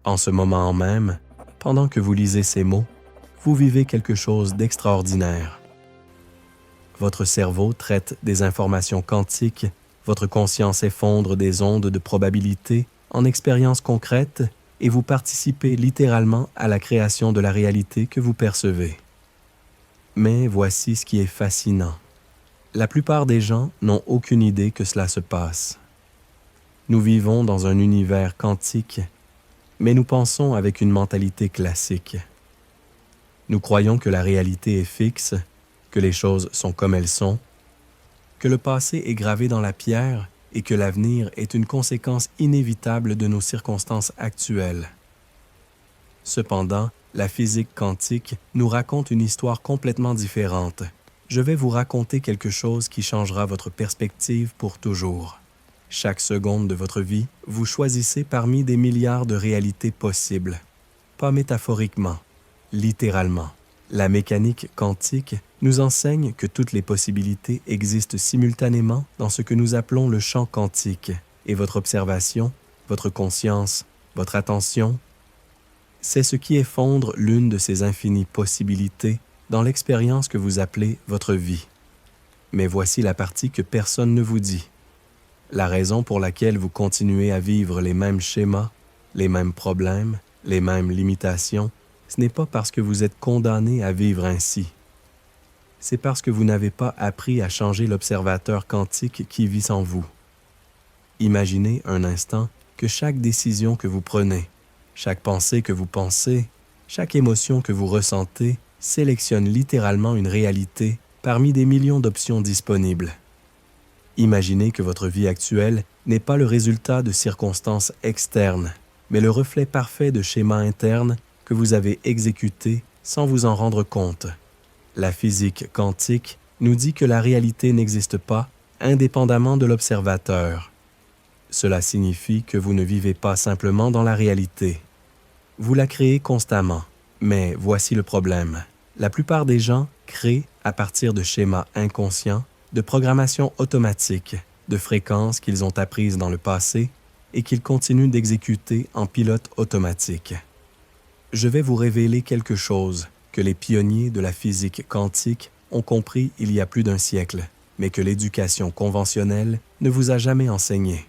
En ce moment même, pendant que vous lisez ces mots, vous vivez quelque chose d'extraordinaire. Votre cerveau traite des informations quantiques, votre conscience effondre des ondes de probabilité en expériences concrètes et vous participez littéralement à la création de la réalité que vous percevez. Mais voici ce qui est fascinant. La plupart des gens n'ont aucune idée que cela se passe. Nous vivons dans un univers quantique, mais nous pensons avec une mentalité classique. Nous croyons que la réalité est fixe, que les choses sont comme elles sont, que le passé est gravé dans la pierre et que l'avenir est une conséquence inévitable de nos circonstances actuelles. Cependant, la physique quantique nous raconte une histoire complètement différente. Je vais vous raconter quelque chose qui changera votre perspective pour toujours. Chaque seconde de votre vie, vous choisissez parmi des milliards de réalités possibles. Pas métaphoriquement, littéralement. La mécanique quantique nous enseigne que toutes les possibilités existent simultanément dans ce que nous appelons le champ quantique, et votre observation, votre conscience, votre attention, c'est ce qui effondre l'une de ces infinies possibilités dans l'expérience que vous appelez votre vie. Mais voici la partie que personne ne vous dit. La raison pour laquelle vous continuez à vivre les mêmes schémas, les mêmes problèmes, les mêmes limitations, ce n'est pas parce que vous êtes condamné à vivre ainsi. C'est parce que vous n'avez pas appris à changer l'observateur quantique qui vit en vous. Imaginez un instant que chaque décision que vous prenez, chaque pensée que vous pensez, chaque émotion que vous ressentez sélectionne littéralement une réalité parmi des millions d'options disponibles. Imaginez que votre vie actuelle n'est pas le résultat de circonstances externes, mais le reflet parfait de schémas internes que vous avez exécutés sans vous en rendre compte. La physique quantique nous dit que la réalité n'existe pas indépendamment de l'observateur. Cela signifie que vous ne vivez pas simplement dans la réalité. Vous la créez constamment. Mais voici le problème. La plupart des gens créent à partir de schémas inconscients, de programmations automatiques, de fréquences qu'ils ont apprises dans le passé et qu'ils continuent d'exécuter en pilote automatique. Je vais vous révéler quelque chose que les pionniers de la physique quantique ont compris il y a plus d'un siècle, mais que l'éducation conventionnelle ne vous a jamais enseigné.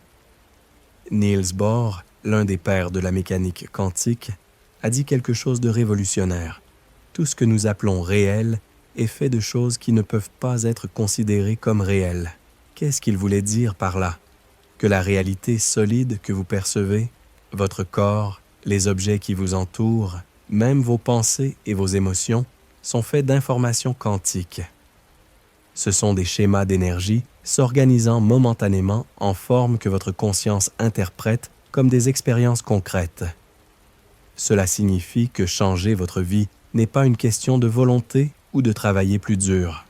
Niels Bohr, l'un des pères de la mécanique quantique, a dit quelque chose de révolutionnaire. Tout ce que nous appelons réel est fait de choses qui ne peuvent pas être considérées comme réelles. Qu'est-ce qu'il voulait dire par là? Que la réalité solide que vous percevez, votre corps, les objets qui vous entourent, même vos pensées et vos émotions, sont faits d'informations quantiques. Ce sont des schémas d'énergie s'organisant momentanément en formes que votre conscience interprète comme des expériences concrètes. Cela signifie que changer votre vie n'est pas une question de volonté ou de travailler plus dur.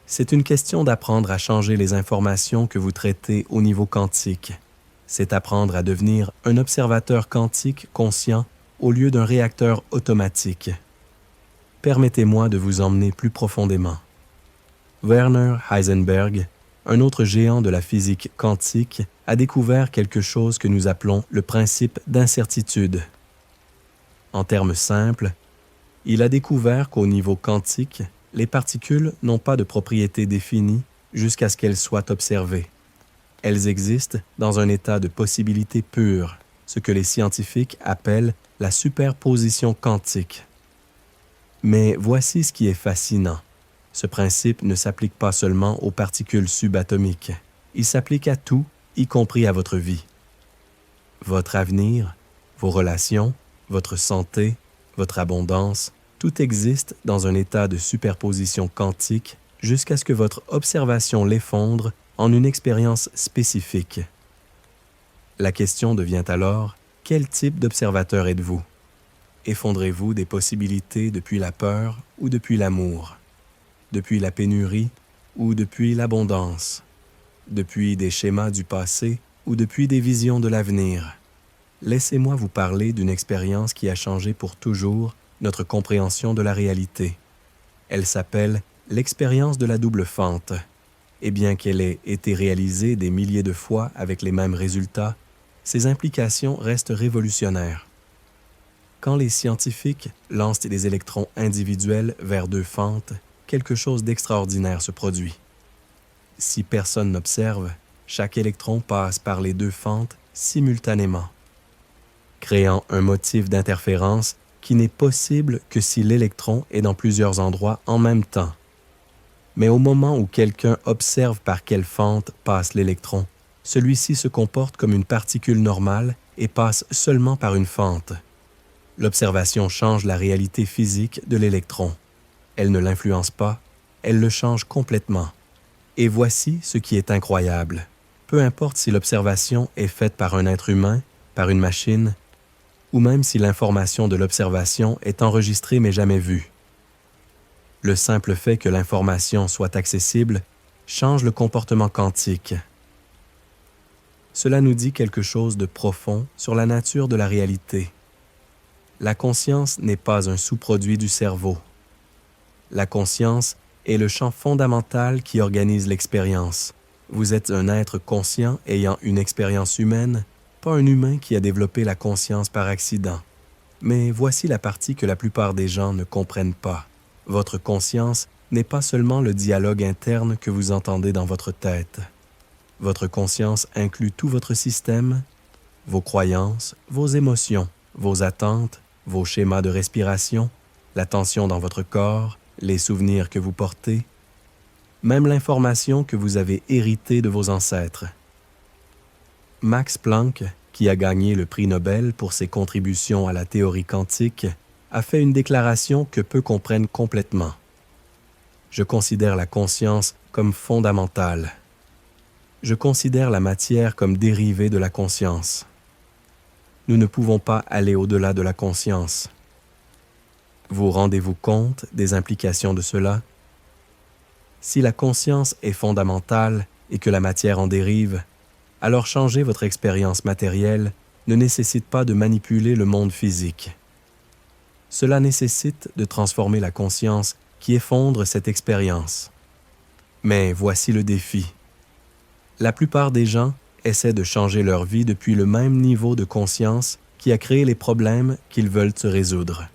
C'est une question d'apprendre à changer les informations que vous traitez au niveau quantique. C'est apprendre à devenir un observateur quantique conscient au lieu d'un réacteur automatique. Permettez-moi de vous emmener plus profondément. Werner Heisenberg, un autre géant de la physique quantique, a découvert quelque chose que nous appelons le principe d'incertitude. En termes simples, il a découvert qu'au niveau quantique, les particules n'ont pas de propriétés définies jusqu'à ce qu'elles soient observées. Elles existent dans un état de possibilité pure, ce que les scientifiques appellent la superposition quantique. Mais voici ce qui est fascinant. Ce principe ne s'applique pas seulement aux particules subatomiques. Il s'applique à tout, y compris à votre vie. Votre avenir, vos relations, votre santé, votre abondance, tout existe dans un état de superposition quantique jusqu'à ce que votre observation l'effondre en une expérience spécifique. La question devient alors, quel type d'observateur êtes-vous? Effondrez-vous des possibilités depuis la peur ou depuis l'amour? Depuis la pénurie ou depuis l'abondance? Depuis des schémas du passé ou depuis des visions de l'avenir? Laissez-moi vous parler d'une expérience qui a changé pour toujours notre compréhension de la réalité. Elle s'appelle l'expérience de la double fente. Et bien qu'elle ait été réalisée des milliers de fois avec les mêmes résultats, ses implications restent révolutionnaires. Quand les scientifiques lancent des électrons individuels vers deux fentes, quelque chose d'extraordinaire se produit. Si personne n'observe, chaque électron passe par les deux fentes simultanément, créant un motif d'interférence qui n'est possible que si l'électron est dans plusieurs endroits en même temps. Mais au moment où quelqu'un observe par quelle fente passe l'électron, celui-ci se comporte comme une particule normale et passe seulement par une fente. L'observation change la réalité physique de l'électron. Elle ne l'influence pas, elle le change complètement. Et voici ce qui est incroyable. Peu importe si l'observation est faite par un être humain, par une machine, ou même si l'information de l'observation est enregistrée mais jamais vue. Le simple fait que l'information soit accessible change le comportement quantique. Cela nous dit quelque chose de profond sur la nature de la réalité. La conscience n'est pas un sous-produit du cerveau. La conscience est le champ fondamental qui organise l'expérience. Vous êtes un être conscient ayant une expérience humaine, pas un humain qui a développé la conscience par accident. Mais voici la partie que la plupart des gens ne comprennent pas. Votre conscience n'est pas seulement le dialogue interne que vous entendez dans votre tête. Votre conscience inclut tout votre système, vos croyances, vos émotions, vos attentes, vos schémas de respiration, la tension dans votre corps, les souvenirs que vous portez, même l'information que vous avez héritée de vos ancêtres. Max Planck, qui a gagné le prix Nobel pour ses contributions à la théorie quantique, a fait une déclaration que peu comprennent complètement. Je considère la conscience comme fondamentale. Je considère la matière comme dérivée de la conscience. Nous ne pouvons pas aller au-delà de la conscience. Vous rendez-vous compte des implications de cela? Si la conscience est fondamentale et que la matière en dérive, alors changer votre expérience matérielle ne nécessite pas de manipuler le monde physique. Cela nécessite de transformer la conscience qui effondre cette expérience. Mais voici le défi. La plupart des gens essaient de changer leur vie depuis le même niveau de conscience qui a créé les problèmes qu'ils veulent se résoudre.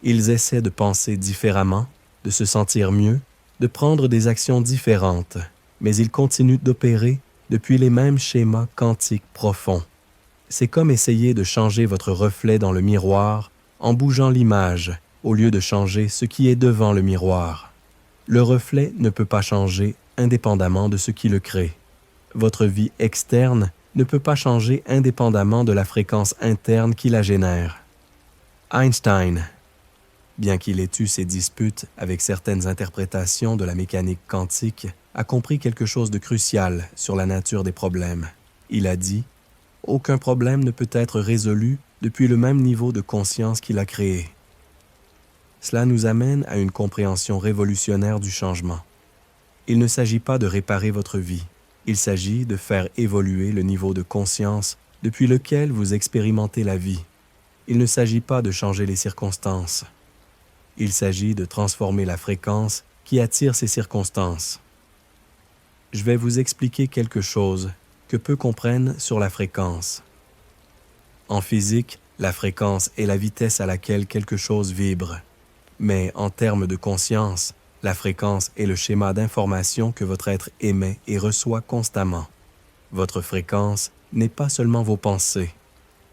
Ils essaient de penser différemment, de se sentir mieux, de prendre des actions différentes, mais ils continuent d'opérer depuis les mêmes schémas quantiques profonds. C'est comme essayer de changer votre reflet dans le miroir en bougeant l'image au lieu de changer ce qui est devant le miroir. Le reflet ne peut pas changer indépendamment de ce qui le crée. Votre vie externe ne peut pas changer indépendamment de la fréquence interne qui la génère. Einstein, bien qu'il ait eu ses disputes avec certaines interprétations de la mécanique quantique, a compris quelque chose de crucial sur la nature des problèmes. Il a dit « Aucun problème ne peut être résolu depuis le même niveau de conscience qu'il a créé. » Cela nous amène à une compréhension révolutionnaire du changement. Il ne s'agit pas de réparer votre vie. Il s'agit de faire évoluer le niveau de conscience depuis lequel vous expérimentez la vie. Il ne s'agit pas de changer les circonstances. Il s'agit de transformer la fréquence qui attire ces circonstances. Je vais vous expliquer quelque chose que peu comprennent sur la fréquence. En physique, la fréquence est la vitesse à laquelle quelque chose vibre. Mais en termes de conscience, la fréquence est le schéma d'information que votre être émet et reçoit constamment. Votre fréquence n'est pas seulement vos pensées.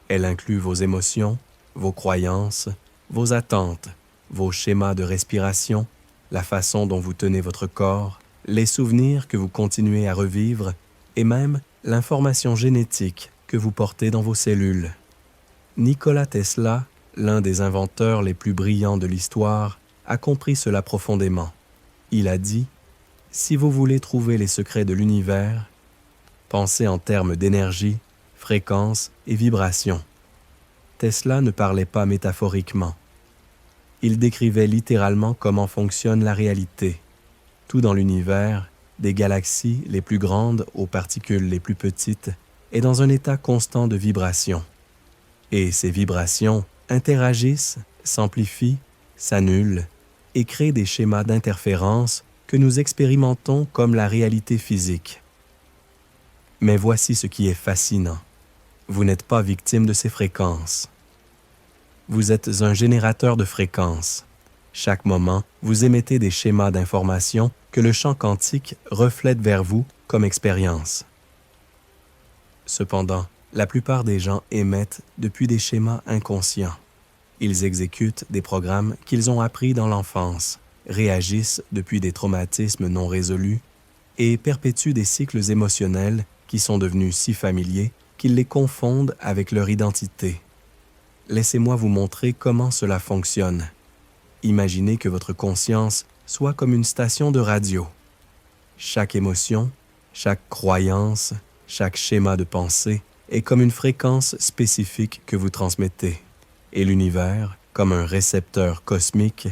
Elle inclut vos émotions, vos croyances, vos attentes, vos schémas de respiration, la façon dont vous tenez votre corps, les souvenirs que vous continuez à revivre et même l'information génétique que vous portez dans vos cellules. Nikola Tesla, l'un des inventeurs les plus brillants de l'histoire, a compris cela profondément. Il a dit « Si vous voulez trouver les secrets de l'univers, pensez en termes d'énergie, fréquence et vibration. » Tesla ne parlait pas métaphoriquement. Il décrivait littéralement comment fonctionne la réalité. Tout dans l'univers, des galaxies les plus grandes aux particules les plus petites, est dans un état constant de vibration. Et ces vibrations interagissent, s'amplifient, s'annulent et créent des schémas d'interférence que nous expérimentons comme la réalité physique. Mais voici ce qui est fascinant. Vous n'êtes pas victime de ces fréquences. Vous êtes un générateur de fréquences. Chaque moment, vous émettez des schémas d'information que le champ quantique reflète vers vous comme expérience. Cependant, la plupart des gens émettent depuis des schémas inconscients. Ils exécutent des programmes qu'ils ont appris dans l'enfance, réagissent depuis des traumatismes non résolus et perpétuent des cycles émotionnels qui sont devenus si familiers qu'ils les confondent avec leur identité. Laissez-moi vous montrer comment cela fonctionne. Imaginez que votre conscience soit comme une station de radio. Chaque émotion, chaque croyance, chaque schéma de pensée est comme une fréquence spécifique que vous transmettez. Et l'univers, comme un récepteur cosmique,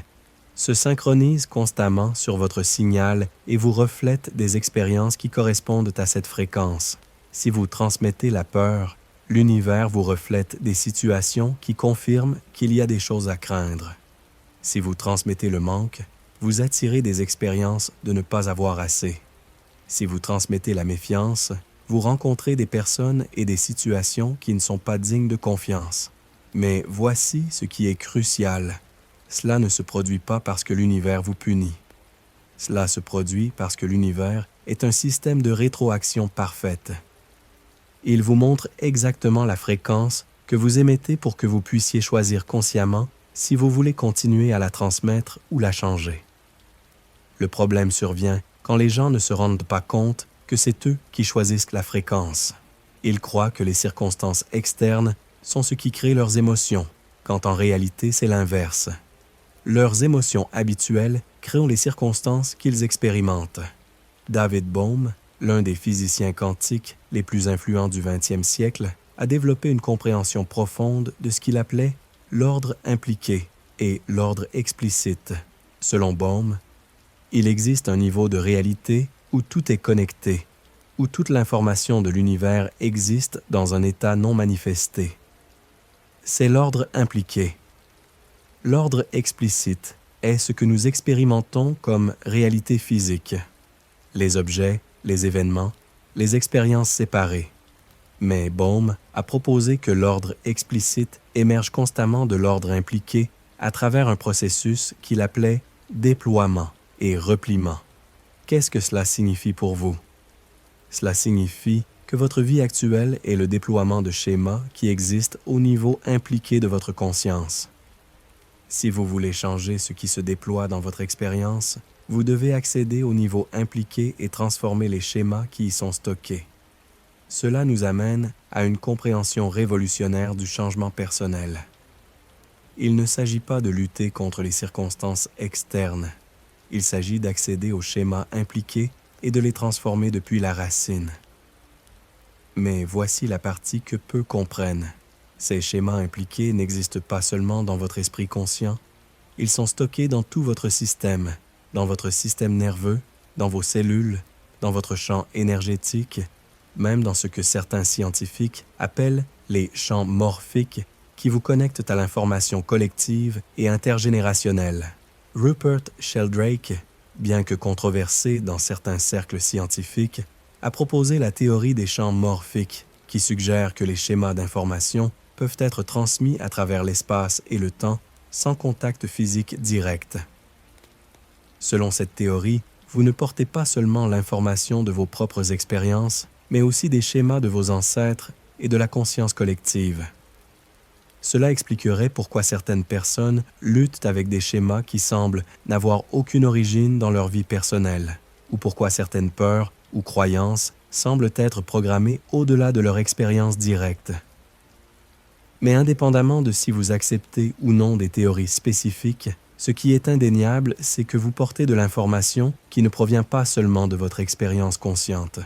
se synchronise constamment sur votre signal et vous reflète des expériences qui correspondent à cette fréquence. Si vous transmettez la peur, l'univers vous reflète des situations qui confirment qu'il y a des choses à craindre. Si vous transmettez le manque, vous attirez des expériences de ne pas avoir assez. Si vous transmettez la méfiance, vous rencontrez des personnes et des situations qui ne sont pas dignes de confiance. Mais voici ce qui est crucial. Cela ne se produit pas parce que l'univers vous punit. Cela se produit parce que l'univers est un système de rétroaction parfaite. Il vous montre exactement la fréquence que vous émettez pour que vous puissiez choisir consciemment si vous voulez continuer à la transmettre ou la changer. Le problème survient quand les gens ne se rendent pas compte que c'est eux qui choisissent la fréquence. Ils croient que les circonstances externes sont ce qui crée leurs émotions, quand en réalité c'est l'inverse. Leurs émotions habituelles créent les circonstances qu'ils expérimentent. David Bohm, l'un des physiciens quantiques les plus influents du 20e siècle, a développé une compréhension profonde de ce qu'il appelait l'ordre impliqué et l'ordre explicite. Selon Bohm, il existe un niveau de réalité où tout est connecté, où toute l'information de l'univers existe dans un état non manifesté. C'est l'ordre impliqué. L'ordre explicite est ce que nous expérimentons comme réalité physique. Les objets, les événements, les expériences séparées. Mais Bohm a proposé que l'ordre explicite émerge constamment de l'ordre impliqué à travers un processus qu'il appelait déploiement et repliement. Qu'est-ce que cela signifie pour vous? Cela signifie que votre vie actuelle est le déploiement de schémas qui existent au niveau impliqué de votre conscience. Si vous voulez changer ce qui se déploie dans votre expérience, vous devez accéder au niveau impliqué et transformer les schémas qui y sont stockés. Cela nous amène à une compréhension révolutionnaire du changement personnel. Il ne s'agit pas de lutter contre les circonstances externes. Il s'agit d'accéder aux schémas impliqués et de les transformer depuis la racine. Mais voici la partie que peu comprennent. Ces schémas impliqués n'existent pas seulement dans votre esprit conscient, ils sont stockés dans tout votre système, dans votre système nerveux, dans vos cellules, dans votre champ énergétique, même dans ce que certains scientifiques appellent les champs morphiques qui vous connectent à l'information collective et intergénérationnelle. Rupert Sheldrake, bien que controversé dans certains cercles scientifiques, a proposé la théorie des champs morphiques qui suggère que les schémas d'information peuvent être transmis à travers l'espace et le temps sans contact physique direct. Selon cette théorie, vous ne portez pas seulement l'information de vos propres expériences, mais aussi des schémas de vos ancêtres et de la conscience collective. Cela expliquerait pourquoi certaines personnes luttent avec des schémas qui semblent n'avoir aucune origine dans leur vie personnelle, ou pourquoi certaines peurs ou croyances semblent être programmées au-delà de leur expérience directe. Mais indépendamment de si vous acceptez ou non des théories spécifiques, ce qui est indéniable, c'est que vous portez de l'information qui ne provient pas seulement de votre expérience consciente.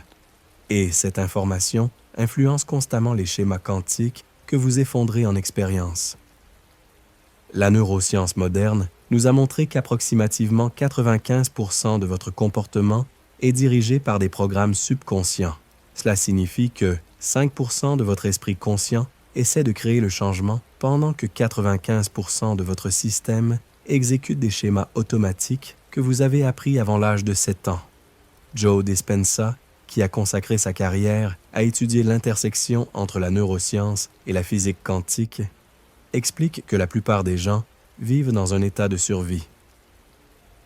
Et cette information influence constamment les schémas quantiques que vous effondrez en expérience. La neuroscience moderne nous a montré qu'approximativement 95% de votre comportement est dirigé par des programmes subconscients. Cela signifie que 5% de votre esprit conscient essaie de créer le changement pendant que 95% de votre système exécute des schémas automatiques que vous avez appris avant l'âge de 7 ans. Joe Dispenza, qui a consacré sa carrière à étudier l'intersection entre la neuroscience et la physique quantique, explique que la plupart des gens vivent dans un état de survie.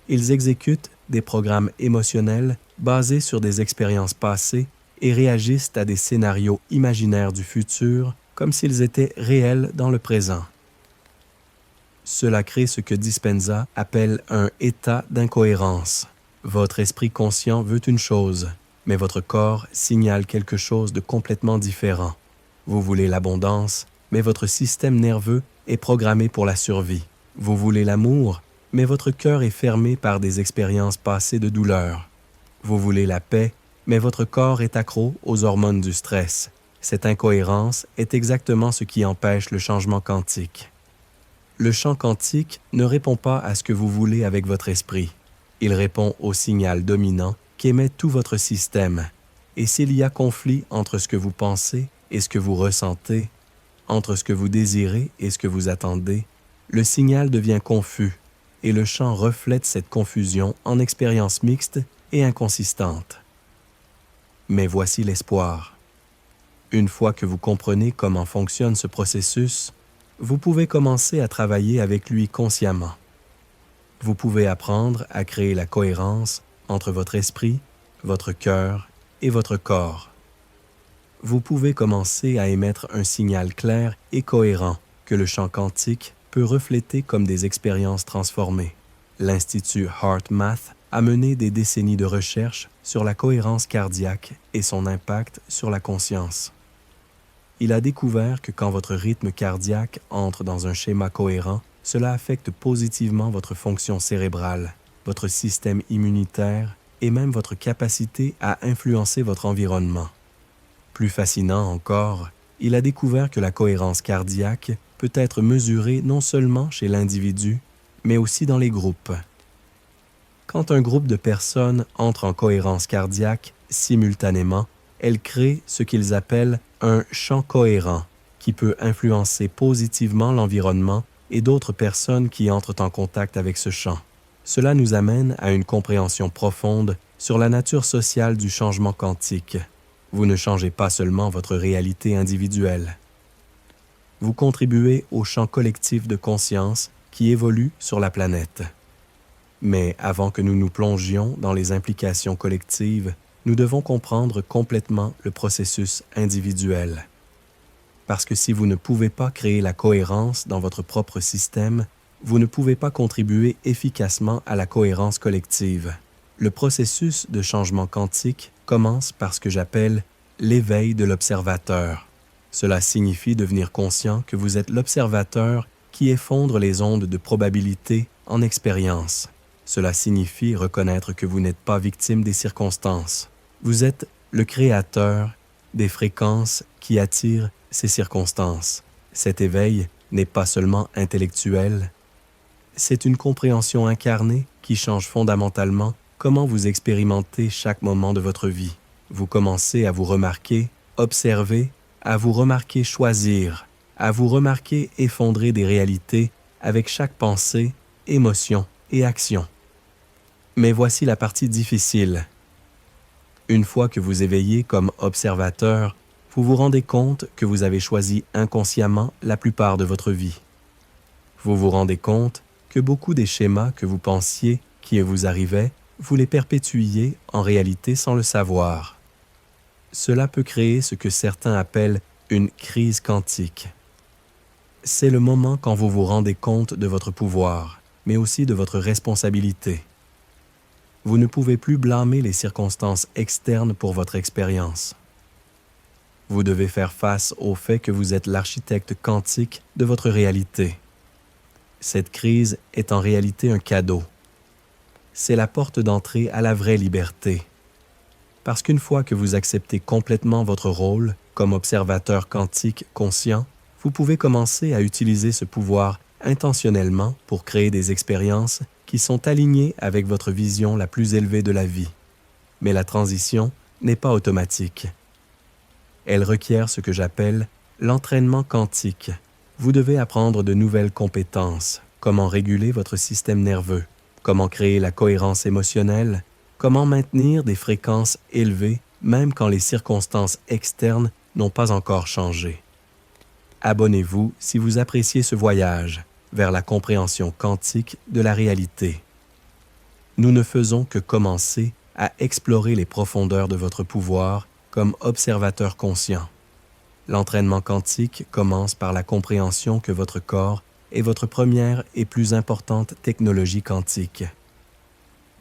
Ils exécutent des programmes émotionnels basés sur des expériences passées et réagissent à des scénarios imaginaires du futur comme s'ils étaient réels dans le présent. Cela crée ce que Dispenza appelle un état d'incohérence. Votre esprit conscient veut une chose, mais votre corps signale quelque chose de complètement différent. Vous voulez l'abondance, mais votre système nerveux est programmé pour la survie. Vous voulez l'amour, mais votre cœur est fermé par des expériences passées de douleur. Vous voulez la paix, mais votre corps est accro aux hormones du stress. Cette incohérence est exactement ce qui empêche le changement quantique. Le champ quantique ne répond pas à ce que vous voulez avec votre esprit. Il répond au signal dominant qu'émet tout votre système. Et s'il y a conflit entre ce que vous pensez et ce que vous ressentez, entre ce que vous désirez et ce que vous attendez, le signal devient confus et le champ reflète cette confusion en expériences mixtes et inconsistantes. Mais voici l'espoir. Une fois que vous comprenez comment fonctionne ce processus, vous pouvez commencer à travailler avec lui consciemment. Vous pouvez apprendre à créer la cohérence entre votre esprit, votre cœur et votre corps. Vous pouvez commencer à émettre un signal clair et cohérent que le champ quantique peut refléter comme des expériences transformées. L'Institut HeartMath a mené des décennies de recherche sur la cohérence cardiaque et son impact sur la conscience. Il a découvert que quand votre rythme cardiaque entre dans un schéma cohérent, cela affecte positivement votre fonction cérébrale, votre système immunitaire et même votre capacité à influencer votre environnement. Plus fascinant encore, il a découvert que la cohérence cardiaque peut être mesurée non seulement chez l'individu, mais aussi dans les groupes. Quand un groupe de personnes entre en cohérence cardiaque simultanément, elles créent ce qu'ils appellent un champ cohérent qui peut influencer positivement l'environnement et d'autres personnes qui entrent en contact avec ce champ. Cela nous amène à une compréhension profonde sur la nature sociale du changement quantique. Vous ne changez pas seulement votre réalité individuelle. Vous contribuez au champ collectif de conscience qui évolue sur la planète. Mais avant que nous nous plongions dans les implications collectives, nous devons comprendre complètement le processus individuel. Parce que si vous ne pouvez pas créer la cohérence dans votre propre système, vous ne pouvez pas contribuer efficacement à la cohérence collective. Le processus de changement quantique commence par ce que j'appelle l'éveil de l'observateur. Cela signifie devenir conscient que vous êtes l'observateur qui effondre les ondes de probabilité en expérience. Cela signifie reconnaître que vous n'êtes pas victime des circonstances. Vous êtes le créateur des fréquences qui attirent ces circonstances. Cet éveil n'est pas seulement intellectuel, c'est une compréhension incarnée qui change fondamentalement comment vous expérimentez chaque moment de votre vie. Vous commencez à vous remarquer, observer, à vous remarquer choisir, à vous remarquer effondrer des réalités avec chaque pensée, émotion et action. Mais voici la partie difficile. Une fois que vous éveillez comme observateur, vous vous rendez compte que vous avez choisi inconsciemment la plupart de votre vie. Vous vous rendez compte que beaucoup des schémas que vous pensiez qui vous arrivaient, vous les perpétuiez en réalité sans le savoir. Cela peut créer ce que certains appellent une crise quantique. C'est le moment quand vous vous rendez compte de votre pouvoir, mais aussi de votre responsabilité. Vous ne pouvez plus blâmer les circonstances externes pour votre expérience. Vous devez faire face au fait que vous êtes l'architecte quantique de votre réalité. Cette crise est en réalité un cadeau. C'est la porte d'entrée à la vraie liberté. Parce qu'une fois que vous acceptez complètement votre rôle comme observateur quantique conscient, vous pouvez commencer à utiliser ce pouvoir intentionnellement pour créer des expériences qui sont alignées avec votre vision la plus élevée de la vie. Mais la transition n'est pas automatique. Elle requiert ce que j'appelle l'entraînement quantique. Vous devez apprendre de nouvelles compétences, comment réguler votre système nerveux, comment créer la cohérence émotionnelle, comment maintenir des fréquences élevées même quand les circonstances externes n'ont pas encore changé. Abonnez-vous si vous appréciez ce voyage vers la compréhension quantique de la réalité. Nous ne faisons que commencer à explorer les profondeurs de votre pouvoir comme observateur conscient. L'entraînement quantique commence par la compréhension que votre corps est votre première et plus importante technologie quantique.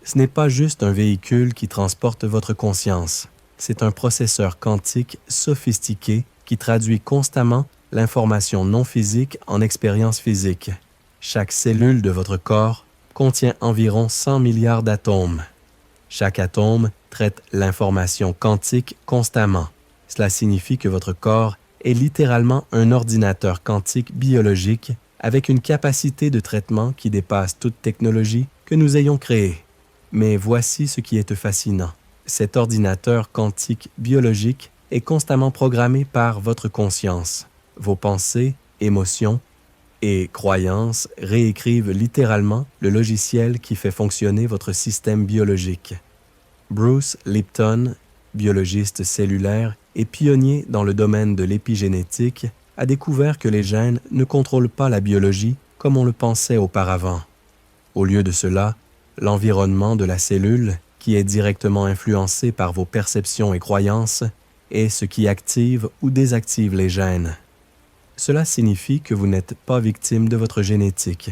Ce n'est pas juste un véhicule qui transporte votre conscience, c'est un processeur quantique sophistiqué qui traduit constamment l'information non physique en expérience physique. Chaque cellule de votre corps contient environ 100 milliards d'atomes. Chaque atome traite l'information quantique constamment. Cela signifie que votre corps est littéralement un ordinateur quantique biologique avec une capacité de traitement qui dépasse toute technologie que nous ayons créée. Mais voici ce qui est fascinant. Cet ordinateur quantique biologique est constamment programmé par votre conscience. Vos pensées, émotions et croyances réécrivent littéralement le logiciel qui fait fonctionner votre système biologique. Bruce Lipton, biologiste cellulaire et pionnier dans le domaine de l'épigénétique, a découvert que les gènes ne contrôlent pas la biologie comme on le pensait auparavant. Au lieu de cela, l'environnement de la cellule, qui est directement influencé par vos perceptions et croyances, est ce qui active ou désactive les gènes. Cela signifie que vous n'êtes pas victime de votre génétique.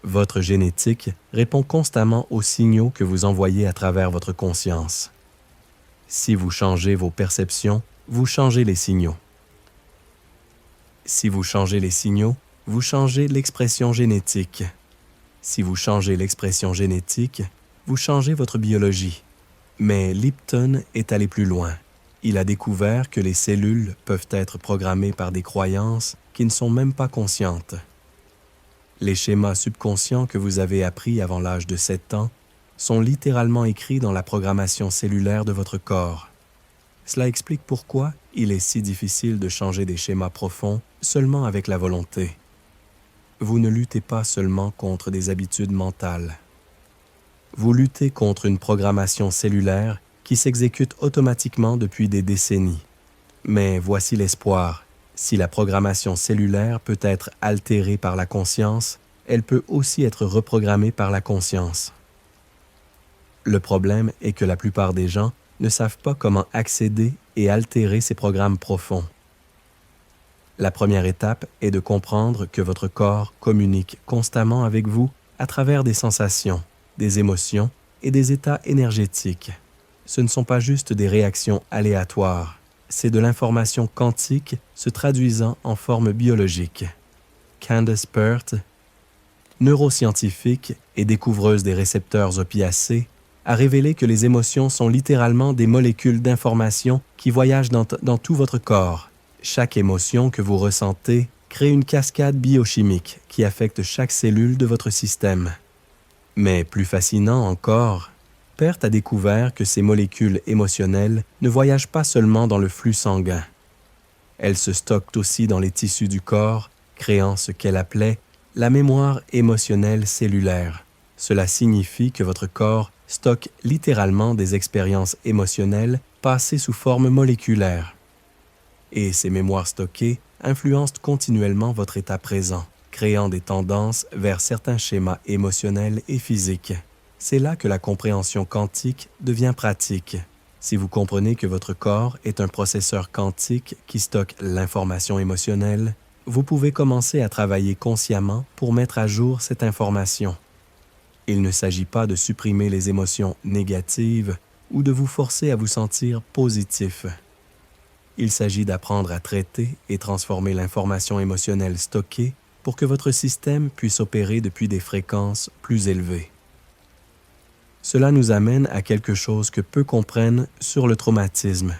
Votre génétique répond constamment aux signaux que vous envoyez à travers votre conscience. Si vous changez vos perceptions, vous changez les signaux. Si vous changez les signaux, vous changez l'expression génétique. Si vous changez l'expression génétique, vous changez votre biologie. Mais Lipton est allé plus loin. Il a découvert que les cellules peuvent être programmées par des croyances qui ne sont même pas conscientes. Les schémas subconscients que vous avez appris avant l'âge de 7 ans sont littéralement écrits dans la programmation cellulaire de votre corps. Cela explique pourquoi il est si difficile de changer des schémas profonds seulement avec la volonté. Vous ne luttez pas seulement contre des habitudes mentales. Vous luttez contre une programmation cellulaire qui s'exécute automatiquement depuis des décennies. Mais voici l'espoir. Si la programmation cellulaire peut être altérée par la conscience, elle peut aussi être reprogrammée par la conscience. Le problème est que la plupart des gens ne savent pas comment accéder et altérer ces programmes profonds. La première étape est de comprendre que votre corps communique constamment avec vous à travers des sensations, des émotions et des états énergétiques. Ce ne sont pas juste des réactions aléatoires, c'est de l'information quantique se traduisant en forme biologique. Candace Pert, neuroscientifique et découvreuse des récepteurs opiacés, a révélé que les émotions sont littéralement des molécules d'information qui voyagent dans tout votre corps. Chaque émotion que vous ressentez crée une cascade biochimique qui affecte chaque cellule de votre système. Mais plus fascinant encore, Pert a découvert que ces molécules émotionnelles ne voyagent pas seulement dans le flux sanguin. Elles se stockent aussi dans les tissus du corps, créant ce qu'elle appelait la mémoire émotionnelle cellulaire. Cela signifie que votre corps stocke littéralement des expériences émotionnelles passées sous forme moléculaire. Et ces mémoires stockées influencent continuellement votre état présent, créant des tendances vers certains schémas émotionnels et physiques. C'est là que la compréhension quantique devient pratique. Si vous comprenez que votre corps est un processeur quantique qui stocke l'information émotionnelle, vous pouvez commencer à travailler consciemment pour mettre à jour cette information. Il ne s'agit pas de supprimer les émotions négatives ou de vous forcer à vous sentir positif. Il s'agit d'apprendre à traiter et transformer l'information émotionnelle stockée pour que votre système puisse opérer depuis des fréquences plus élevées. Cela nous amène à quelque chose que peu comprennent sur le traumatisme.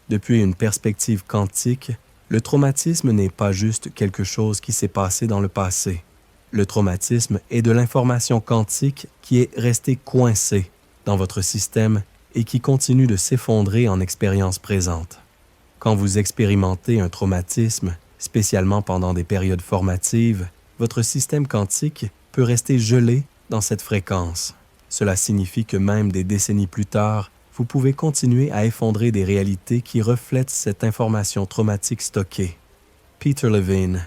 Depuis une perspective quantique, le traumatisme n'est pas juste quelque chose qui s'est passé dans le passé. Le traumatisme est de l'information quantique qui est restée coincée dans votre système et qui continue de s'effondrer en expérience présente. Quand vous expérimentez un traumatisme, spécialement pendant des périodes formatives, votre système quantique peut rester gelé dans cette fréquence. Cela signifie que même des décennies plus tard, vous pouvez continuer à effondrer des réalités qui reflètent cette information traumatique stockée. Peter Levine,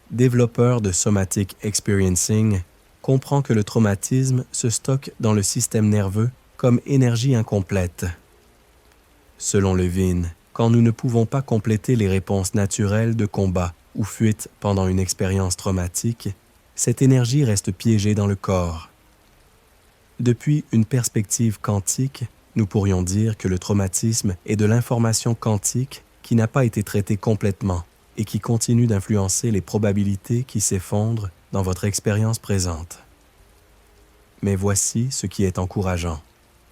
développeur de Somatic Experiencing, comprend que le traumatisme se stocke dans le système nerveux comme énergie incomplète. Selon Levine, quand nous ne pouvons pas compléter les réponses naturelles de combat ou fuite pendant une expérience traumatique, cette énergie reste piégée dans le corps. Depuis une perspective quantique, nous pourrions dire que le traumatisme est de l'information quantique qui n'a pas été traitée complètement et qui continue d'influencer les probabilités qui s'effondrent dans votre expérience présente. Mais voici ce qui est encourageant.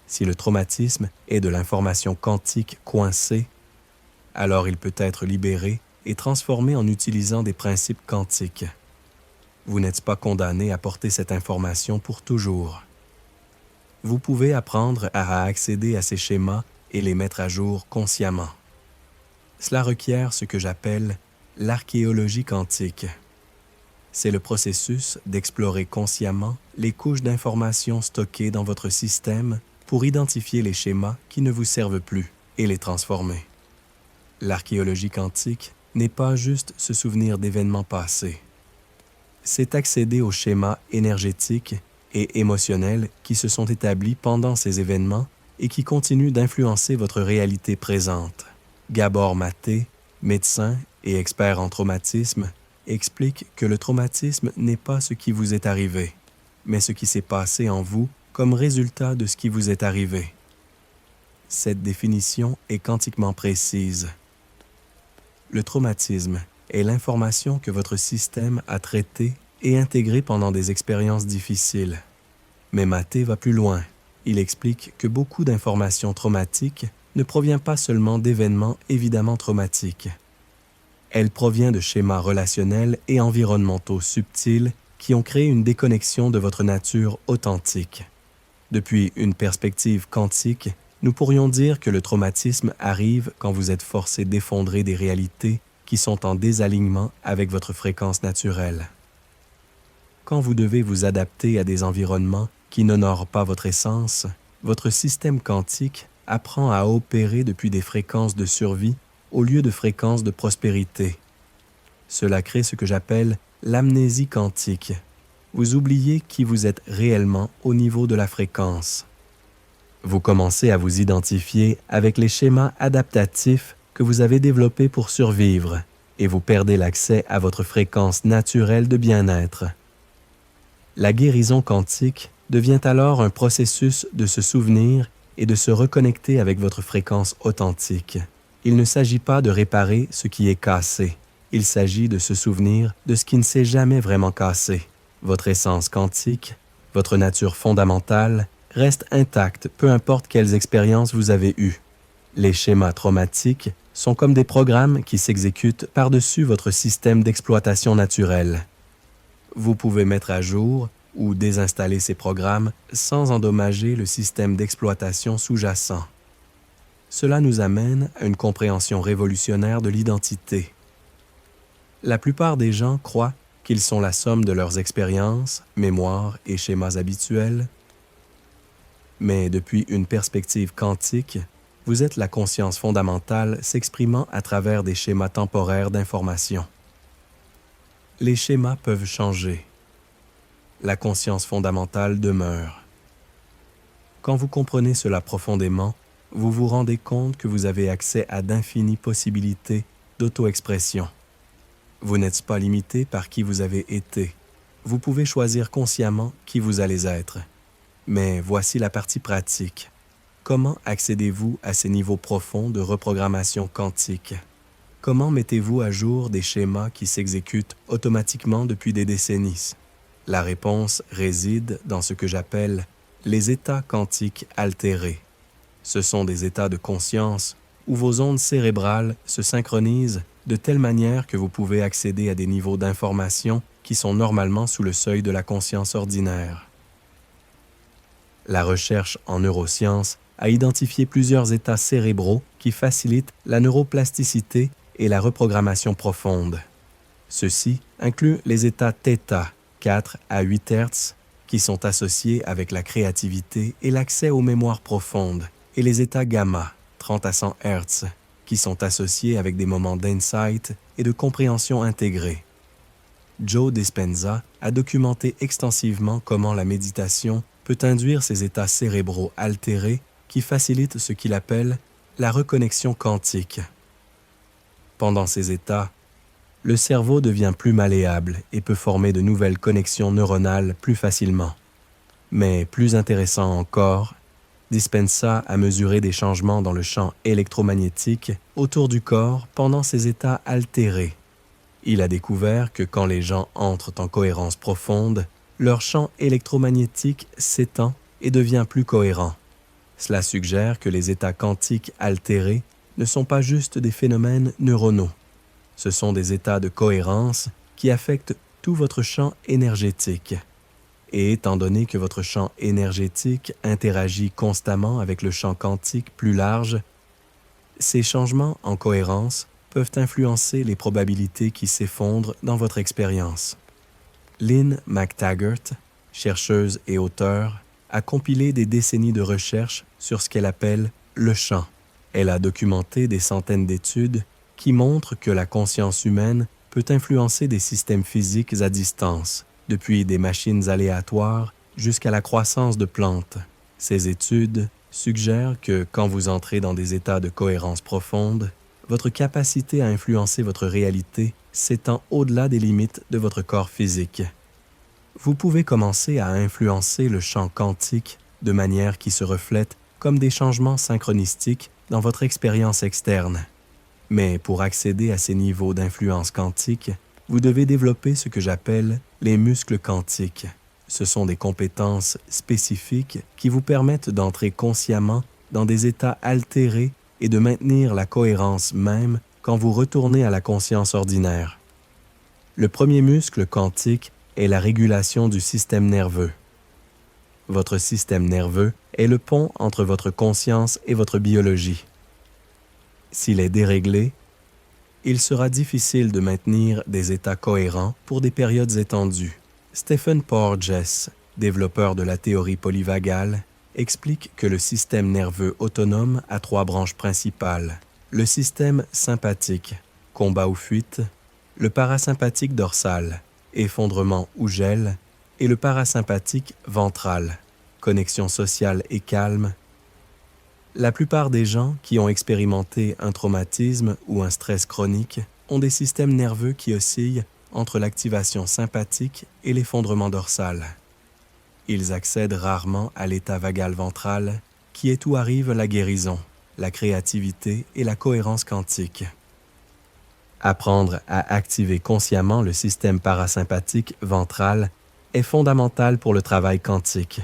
Si le traumatisme est de l'information quantique coincée, alors il peut être libéré et transformé en utilisant des principes quantiques. Vous n'êtes pas condamné à porter cette information pour toujours. Vous pouvez apprendre à accéder à ces schémas et les mettre à jour consciemment. Cela requiert ce que j'appelle l'archéologie quantique. C'est le processus d'explorer consciemment les couches d'informations stockées dans votre système pour identifier les schémas qui ne vous servent plus et les transformer. L'archéologie quantique n'est pas juste se souvenir d'événements passés. C'est accéder aux schémas énergétiques et émotionnels qui se sont établis pendant ces événements et qui continuent d'influencer votre réalité présente. Gabor Maté, médecin et expert en traumatisme, explique que le traumatisme n'est pas ce qui vous est arrivé, mais ce qui s'est passé en vous comme résultat de ce qui vous est arrivé. Cette définition est quantiquement précise. Le traumatisme est l'information que votre système a traitée et intégrée pendant des expériences difficiles. Mais Maté va plus loin. Il explique que beaucoup d'informations traumatiques ne provient pas seulement d'événements évidemment traumatiques. Elle provient de schémas relationnels et environnementaux subtils qui ont créé une déconnexion de votre nature authentique. Depuis une perspective quantique, nous pourrions dire que le traumatisme arrive quand vous êtes forcé d'effondrer des réalités qui sont en désalignement avec votre fréquence naturelle. Quand vous devez vous adapter à des environnements qui n'honorent pas votre essence, votre système quantique apprend à opérer depuis des fréquences de survie au lieu de fréquences de prospérité. Cela crée ce que j'appelle l'amnésie quantique. Vous oubliez qui vous êtes réellement au niveau de la fréquence. Vous commencez à vous identifier avec les schémas adaptatifs que vous avez développés pour survivre et vous perdez l'accès à votre fréquence naturelle de bien-être. La guérison quantique devient alors un processus de se souvenir et de se reconnecter avec votre fréquence authentique. Il ne s'agit pas de réparer ce qui est cassé. Il s'agit de se souvenir de ce qui ne s'est jamais vraiment cassé. Votre essence quantique, votre nature fondamentale, reste intacte peu importe quelles expériences vous avez eues. Les schémas traumatiques sont comme des programmes qui s'exécutent par-dessus votre système d'exploitation naturelle. Vous pouvez mettre à jour ou désinstaller ces programmes sans endommager le système d'exploitation sous-jacent. Cela nous amène à une compréhension révolutionnaire de l'identité. La plupart des gens croient qu'ils sont la somme de leurs expériences, mémoires et schémas habituels. Mais depuis une perspective quantique, vous êtes la conscience fondamentale s'exprimant à travers des schémas temporaires d'information. Les schémas peuvent changer. La conscience fondamentale demeure. Quand vous comprenez cela profondément, vous vous rendez compte que vous avez accès à d'infinies possibilités d'auto-expression. Vous n'êtes pas limité par qui vous avez été. Vous pouvez choisir consciemment qui vous allez être. Mais voici la partie pratique. Comment accédez-vous à ces niveaux profonds de reprogrammation quantique? Comment mettez-vous à jour des schémas qui s'exécutent automatiquement depuis des décennies? La réponse réside dans ce que j'appelle les états quantiques altérés. Ce sont des états de conscience où vos ondes cérébrales se synchronisent de telle manière que vous pouvez accéder à des niveaux d'information qui sont normalement sous le seuil de la conscience ordinaire. La recherche en neurosciences a identifié plusieurs états cérébraux qui facilitent la neuroplasticité et la reprogrammation profonde. Ceux-ci incluent les états θ, 4 à 8 Hz, qui sont associés avec la créativité et l'accès aux mémoires profondes, et les états gamma, 30 à 100 Hz, qui sont associés avec des moments d'insight et de compréhension intégrée. Joe Dispenza a documenté extensivement comment la méditation peut induire ces états cérébraux altérés qui facilitent ce qu'il appelle la reconnexion quantique. Pendant ces états, le cerveau devient plus malléable et peut former de nouvelles connexions neuronales plus facilement. Mais plus intéressant encore, Dispenza a mesuré des changements dans le champ électromagnétique autour du corps pendant ces états altérés. Il a découvert que quand les gens entrent en cohérence profonde, leur champ électromagnétique s'étend et devient plus cohérent. Cela suggère que les états quantiques altérés ne sont pas juste des phénomènes neuronaux. Ce sont des états de cohérence qui affectent tout votre champ énergétique. Et étant donné que votre champ énergétique interagit constamment avec le champ quantique plus large, ces changements en cohérence peuvent influencer les probabilités qui s'effondrent dans votre expérience. Lynn McTaggart, chercheuse et auteure, a compilé des décennies de recherches sur ce qu'elle appelle le champ. Elle a documenté des centaines d'études qui montrent que la conscience humaine peut influencer des systèmes physiques à distance, depuis des machines aléatoires jusqu'à la croissance de plantes. Ces études suggèrent que quand vous entrez dans des états de cohérence profonde, votre capacité à influencer votre réalité s'étend au-delà des limites de votre corps physique. Vous pouvez commencer à influencer le champ quantique de manière qui se reflète comme des changements synchronistiques dans votre expérience externe. Mais pour accéder à ces niveaux d'influence quantique, vous devez développer ce que j'appelle les muscles quantiques. Ce sont des compétences spécifiques qui vous permettent d'entrer consciemment dans des états altérés et de maintenir la cohérence même quand vous retournez à la conscience ordinaire. Le premier muscle quantique est la régulation du système nerveux. Votre système nerveux est le pont entre votre conscience et votre biologie. S'il est déréglé, il sera difficile de maintenir des états cohérents pour des périodes étendues. Stephen Porges, développeur de la théorie polyvagale, explique que le système nerveux autonome a 3 branches principales. Le système sympathique, combat ou fuite, le parasympathique dorsal, effondrement ou gel, et le parasympathique ventral, connexion sociale et calme. La plupart des gens qui ont expérimenté un traumatisme ou un stress chronique ont des systèmes nerveux qui oscillent entre l'activation sympathique et l'effondrement dorsal. Ils accèdent rarement à l'état vagal ventral, qui est où arrive la guérison, la créativité et la cohérence quantique. Apprendre à activer consciemment le système parasympathique ventral est fondamental pour le travail quantique.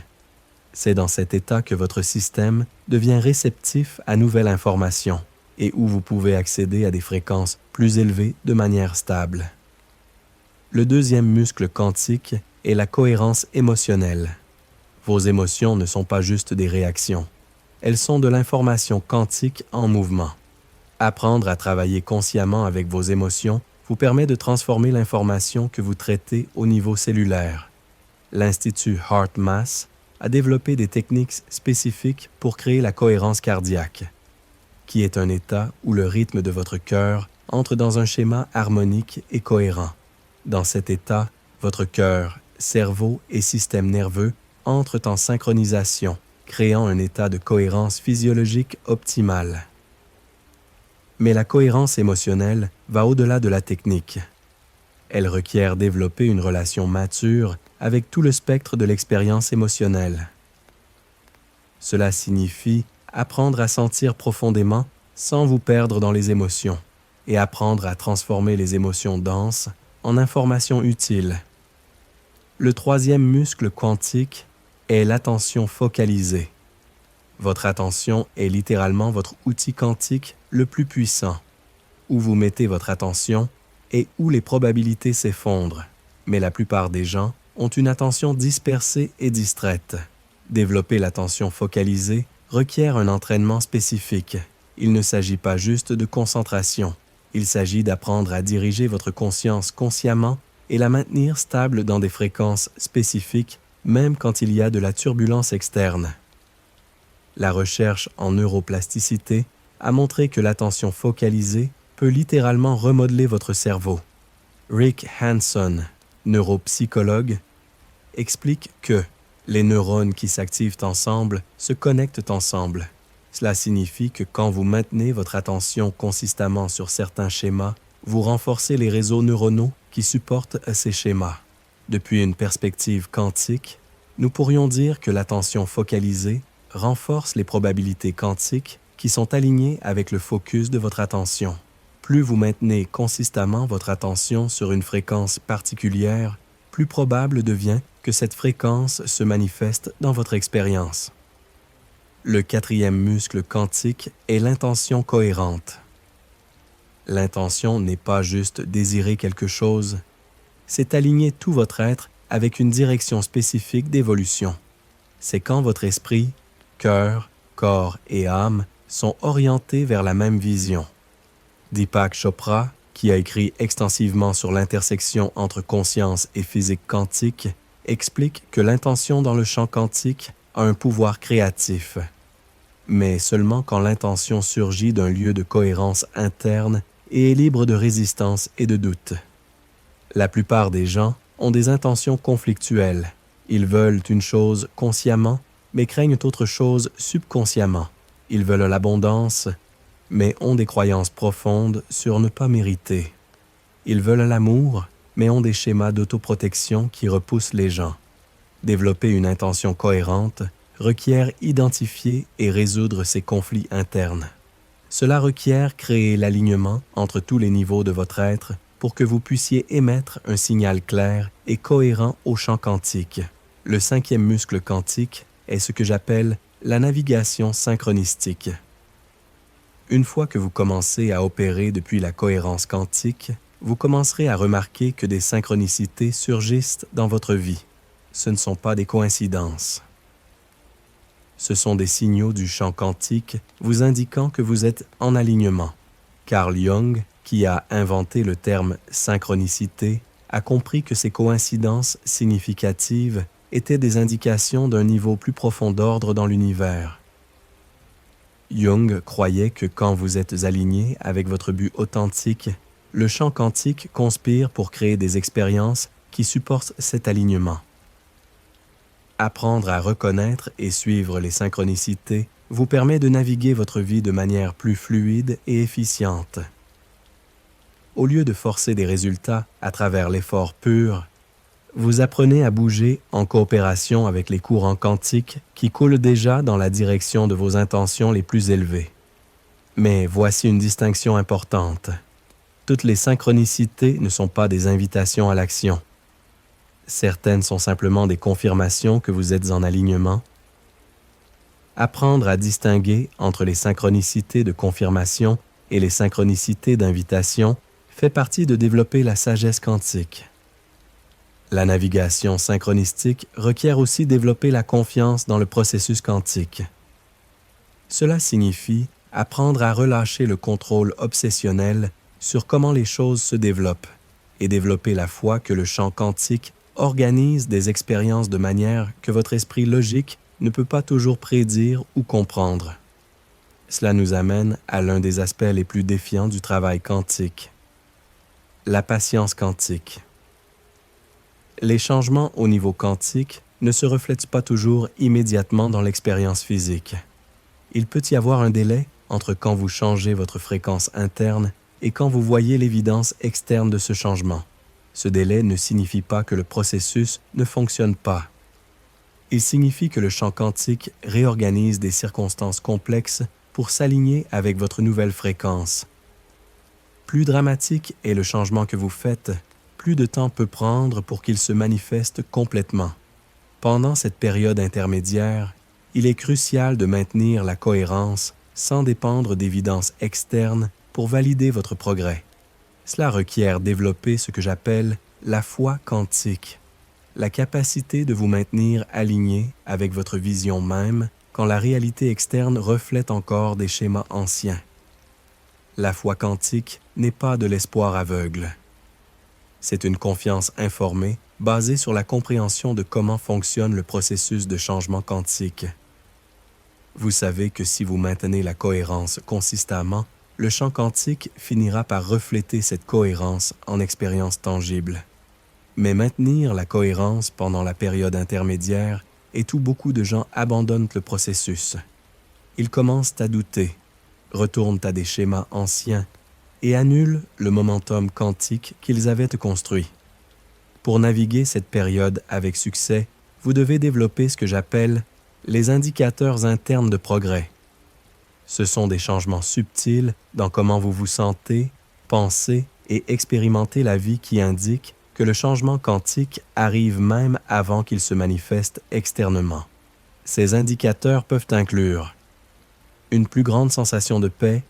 C'est dans cet état que votre système devient réceptif à nouvelle information et où vous pouvez accéder à des fréquences plus élevées de manière stable. Le deuxième muscle quantique est la cohérence émotionnelle. Vos émotions ne sont pas juste des réactions. Elles sont de l'information quantique en mouvement. Apprendre à travailler consciemment avec vos émotions vous permet de transformer l'information que vous traitez au niveau cellulaire. L'Institut HeartMath a développé des techniques spécifiques pour créer la cohérence cardiaque, qui est un état où le rythme de votre cœur entre dans un schéma harmonique et cohérent. Dans cet état, votre cœur, cerveau et système nerveux entrent en synchronisation, créant un état de cohérence physiologique optimale. Mais la cohérence émotionnelle va au-delà de la technique. Elle requiert développer une relation mature avec tout le spectre de l'expérience émotionnelle. Cela signifie apprendre à sentir profondément sans vous perdre dans les émotions et apprendre à transformer les émotions denses en informations utiles. Le troisième muscle quantique est l'attention focalisée. Votre attention est littéralement votre outil quantique le plus puissant. Où vous mettez votre attention et où les probabilités s'effondrent. Mais la plupart des gens ont une attention dispersée et distraite. Développer l'attention focalisée requiert un entraînement spécifique. Il ne s'agit pas juste de concentration. Il s'agit d'apprendre à diriger votre conscience consciemment et la maintenir stable dans des fréquences spécifiques, même quand il y a de la turbulence externe. La recherche en neuroplasticité a montré que l'attention focalisée peut littéralement remodeler votre cerveau. Rick Hanson, neuropsychologue, explique que les neurones qui s'activent ensemble se connectent ensemble. Cela signifie que quand vous maintenez votre attention consistamment sur certains schémas, vous renforcez les réseaux neuronaux qui supportent ces schémas. Depuis une perspective quantique, nous pourrions dire que l'attention focalisée renforce les probabilités quantiques qui sont alignées avec le focus de votre attention. Plus vous maintenez consistamment votre attention sur une fréquence particulière, plus probable devient que cette fréquence se manifeste dans votre expérience. Le quatrième muscle quantique est l'intention cohérente. L'intention n'est pas juste désirer quelque chose, c'est aligner tout votre être avec une direction spécifique d'évolution. C'est quand votre esprit, cœur, corps et âme sont orientés vers la même vision. Deepak Chopra, qui a écrit extensivement sur l'intersection entre conscience et physique quantique, explique que l'intention dans le champ quantique a un pouvoir créatif, mais seulement quand l'intention surgit d'un lieu de cohérence interne et est libre de résistance et de doute. La plupart des gens ont des intentions conflictuelles. Ils veulent une chose consciemment, mais craignent autre chose subconsciemment. Ils veulent l'abondance, mais ont des croyances profondes sur ne pas mériter. Ils veulent l'amour, mais ont des schémas d'autoprotection qui repoussent les gens. Développer une intention cohérente requiert identifier et résoudre ces conflits internes. Cela requiert créer l'alignement entre tous les niveaux de votre être pour que vous puissiez émettre un signal clair et cohérent au champ quantique. Le cinquième muscle quantique est ce que j'appelle la navigation synchronistique. Une fois que vous commencez à opérer depuis la cohérence quantique, vous commencerez à remarquer que des synchronicités surgissent dans votre vie. Ce ne sont pas des coïncidences. Ce sont des signaux du champ quantique vous indiquant que vous êtes en alignement. Carl Jung, qui a inventé le terme synchronicité, a compris que ces coïncidences significatives étaient des indications d'un niveau plus profond d'ordre dans l'univers. Jung croyait que quand vous êtes aligné avec votre but authentique, le champ quantique conspire pour créer des expériences qui supportent cet alignement. Apprendre à reconnaître et suivre les synchronicités vous permet de naviguer votre vie de manière plus fluide et efficiente. Au lieu de forcer des résultats à travers l'effort pur, vous apprenez à bouger en coopération avec les courants quantiques qui coulent déjà dans la direction de vos intentions les plus élevées. Mais voici une distinction importante. Toutes les synchronicités ne sont pas des invitations à l'action. Certaines sont simplement des confirmations que vous êtes en alignement. Apprendre à distinguer entre les synchronicités de confirmation et les synchronicités d'invitation fait partie de développer la sagesse quantique. La navigation synchronistique requiert aussi développer la confiance dans le processus quantique. Cela signifie apprendre à relâcher le contrôle obsessionnel sur comment les choses se développent et développer la foi que le champ quantique organise des expériences de manière que votre esprit logique ne peut pas toujours prédire ou comprendre. Cela nous amène à l'un des aspects les plus défiants du travail quantique, la patience quantique. Les changements au niveau quantique ne se reflètent pas toujours immédiatement dans l'expérience physique. Il peut y avoir un délai entre quand vous changez votre fréquence interne et quand vous voyez l'évidence externe de ce changement. Ce délai ne signifie pas que le processus ne fonctionne pas. Il signifie que le champ quantique réorganise des circonstances complexes pour s'aligner avec votre nouvelle fréquence. Plus dramatique est le changement que vous faites, plus de temps peut prendre pour qu'il se manifeste complètement. Pendant cette période intermédiaire, il est crucial de maintenir la cohérence sans dépendre d'évidences externes pour valider votre progrès. Cela requiert développer ce que j'appelle la foi quantique, la capacité de vous maintenir aligné avec votre vision même quand la réalité externe reflète encore des schémas anciens. La foi quantique n'est pas de l'espoir aveugle. C'est une confiance informée basée sur la compréhension de comment fonctionne le processus de changement quantique. Vous savez que si vous maintenez la cohérence consistamment, le champ quantique finira par refléter cette cohérence en expérience tangible. Mais maintenir la cohérence pendant la période intermédiaire est où beaucoup de gens abandonnent le processus. Ils commencent à douter, retournent à des schémas anciens et annulent le momentum quantique qu'ils avaient construit. Pour naviguer cette période avec succès, vous devez développer ce que j'appelle les indicateurs internes de progrès. Ce sont des changements subtils dans comment vous vous sentez, pensez et expérimentez la vie qui indiquent que le changement quantique arrive même avant qu'il se manifeste externement. Ces indicateurs peuvent inclure une plus grande sensation de paix,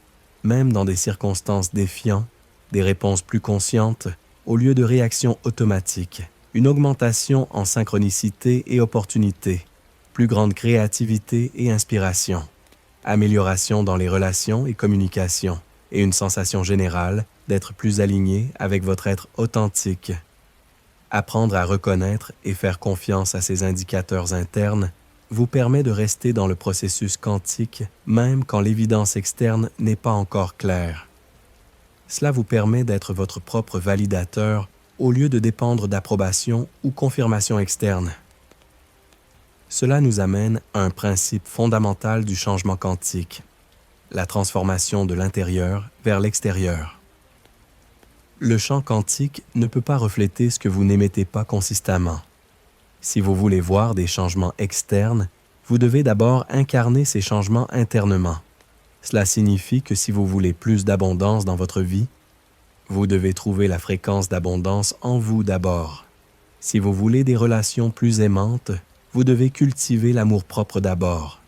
même dans des circonstances défiantes, des réponses plus conscientes, au lieu de réactions automatiques, une augmentation en synchronicité et opportunité, plus grande créativité et inspiration, amélioration dans les relations et communications, et une sensation générale d'être plus aligné avec votre être authentique. Apprendre à reconnaître et faire confiance à ces indicateurs internes vous permet de rester dans le processus quantique même quand l'évidence externe n'est pas encore claire. Cela vous permet d'être votre propre validateur au lieu de dépendre d'approbation ou confirmation externe. Cela nous amène à un principe fondamental du changement quantique, la transformation de l'intérieur vers l'extérieur. Le champ quantique ne peut pas refléter ce que vous n'émettez pas consistamment. Si vous voulez voir des changements externes, vous devez d'abord incarner ces changements internement. Cela signifie que si vous voulez plus d'abondance dans votre vie, vous devez trouver la fréquence d'abondance en vous d'abord. Si vous voulez des relations plus aimantes, vous devez cultiver l'amour-propre d'abord.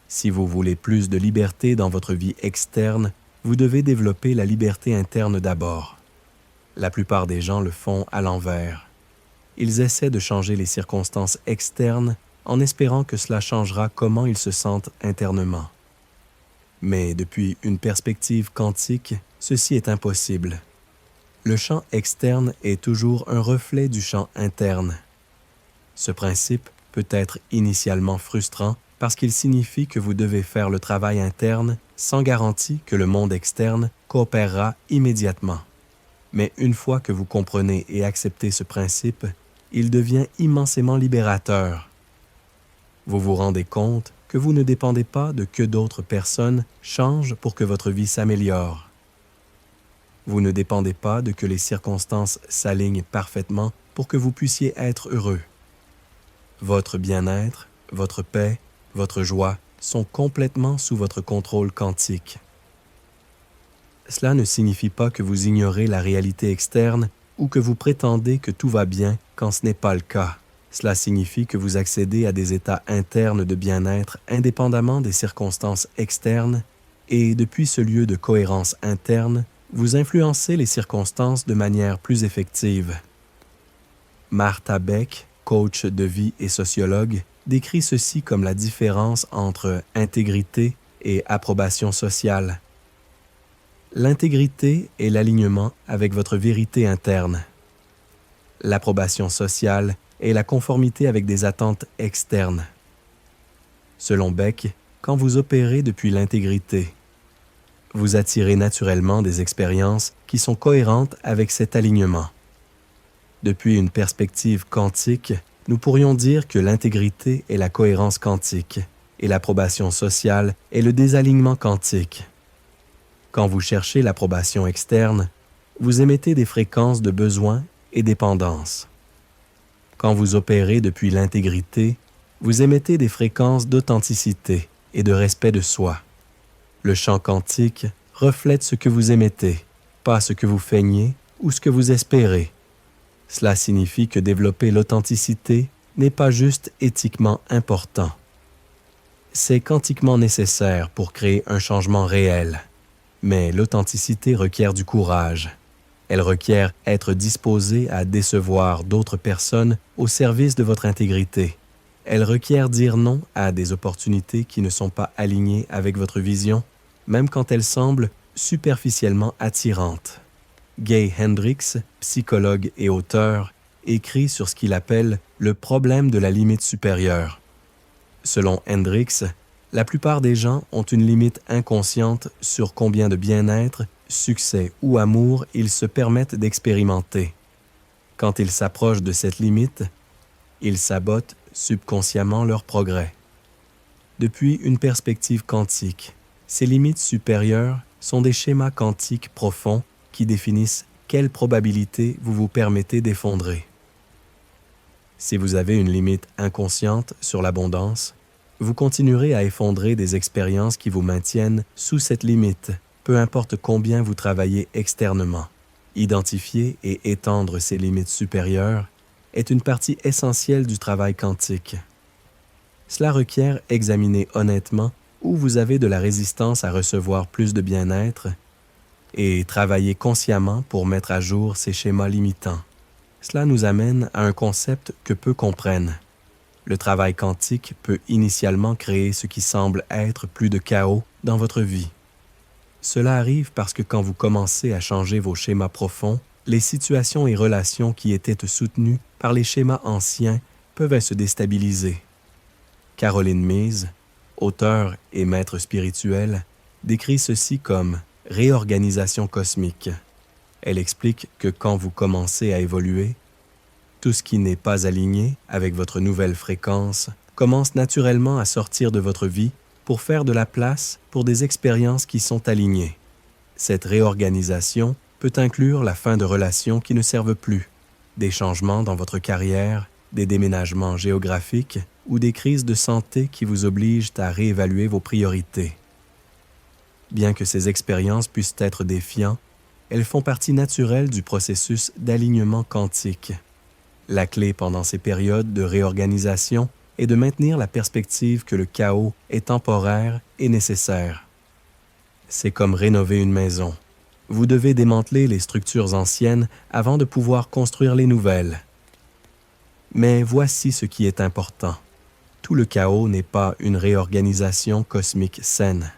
Si vous voulez plus de liberté dans votre vie externe, vous devez développer la liberté interne d'abord. La plupart des gens le font à l'envers. Ils essaient de changer les circonstances externes en espérant que cela changera comment ils se sentent internement. Mais depuis une perspective quantique, ceci est impossible. Le champ externe est toujours un reflet du champ interne. Ce principe peut être initialement frustrant parce qu'il signifie que vous devez faire le travail interne sans garantie que le monde externe coopérera immédiatement. Mais une fois que vous comprenez et acceptez ce principe, il devient immensément libérateur. Vous vous rendez compte que vous ne dépendez pas de que d'autres personnes changent pour que votre vie s'améliore. Vous ne dépendez pas de que les circonstances s'alignent parfaitement pour que vous puissiez être heureux. Votre bien-être, votre paix, votre joie sont complètement sous votre contrôle quantique. Cela ne signifie pas que vous ignorez la réalité externe ou que vous prétendez que tout va bien quand ce n'est pas le cas. Cela signifie que vous accédez à des états internes de bien-être indépendamment des circonstances externes et depuis ce lieu de cohérence interne, vous influencez les circonstances de manière plus effective. Martha Beck, coach de vie et sociologue, décrit ceci comme la différence entre intégrité et approbation sociale. L'intégrité est l'alignement avec votre vérité interne. L'approbation sociale est la conformité avec des attentes externes. Selon Beck, quand vous opérez depuis l'intégrité, vous attirez naturellement des expériences qui sont cohérentes avec cet alignement. Depuis une perspective quantique, nous pourrions dire que l'intégrité est la cohérence quantique et l'approbation sociale est le désalignement quantique. Quand vous cherchez l'approbation externe, vous émettez des fréquences de besoin et dépendance. Quand vous opérez depuis l'intégrité, vous émettez des fréquences d'authenticité et de respect de soi. Le champ quantique reflète ce que vous émettez, pas ce que vous feignez ou ce que vous espérez. Cela signifie que développer l'authenticité n'est pas juste éthiquement important. C'est quantiquement nécessaire pour créer un changement réel. Mais l'authenticité requiert du courage. Elle requiert être disposé à décevoir d'autres personnes au service de votre intégrité. Elle requiert dire non à des opportunités qui ne sont pas alignées avec votre vision, même quand elles semblent superficiellement attirantes. Gay Hendricks, psychologue et auteur, écrit sur ce qu'il appelle le problème de la limite supérieure. Selon Hendricks, La plupart des gens ont une limite inconsciente sur combien de bien-être, succès ou amour ils se permettent d'expérimenter. Quand ils s'approchent de cette limite, ils sabotent subconsciemment leur progrès. Depuis une perspective quantique, ces limites supérieures sont des schémas quantiques profonds qui définissent quelle probabilité vous vous permettez d'effondrer. Si vous avez une limite inconsciente sur l'abondance, vous continuerez à effondrer des expériences qui vous maintiennent sous cette limite, peu importe combien vous travaillez externement. Identifier et étendre ces limites supérieures est une partie essentielle du travail quantique. Cela requiert examiner honnêtement où vous avez de la résistance à recevoir plus de bien-être et travailler consciemment pour mettre à jour ces schémas limitants. Cela nous amène à un concept que peu comprennent. Le travail quantique peut initialement créer ce qui semble être plus de chaos dans votre vie. Cela arrive parce que quand vous commencez à changer vos schémas profonds, les situations et relations qui étaient soutenues par les schémas anciens peuvent se déstabiliser. Caroline Myss, auteure et maître spirituel, décrit ceci comme « réorganisation cosmique ». Elle explique que quand vous commencez à évoluer, tout ce qui n'est pas aligné avec votre nouvelle fréquence commence naturellement à sortir de votre vie pour faire de la place pour des expériences qui sont alignées. Cette réorganisation peut inclure la fin de relations qui ne servent plus, des changements dans votre carrière, des déménagements géographiques ou des crises de santé qui vous obligent à réévaluer vos priorités. Bien que ces expériences puissent être défiantes, elles font partie naturelle du processus d'alignement quantique. La clé pendant ces périodes de réorganisation est de maintenir la perspective que le chaos est temporaire et nécessaire. C'est comme rénover une maison. Vous devez démanteler les structures anciennes avant de pouvoir construire les nouvelles. Mais voici ce qui est important. Tout le chaos n'est pas une réorganisation cosmique saine.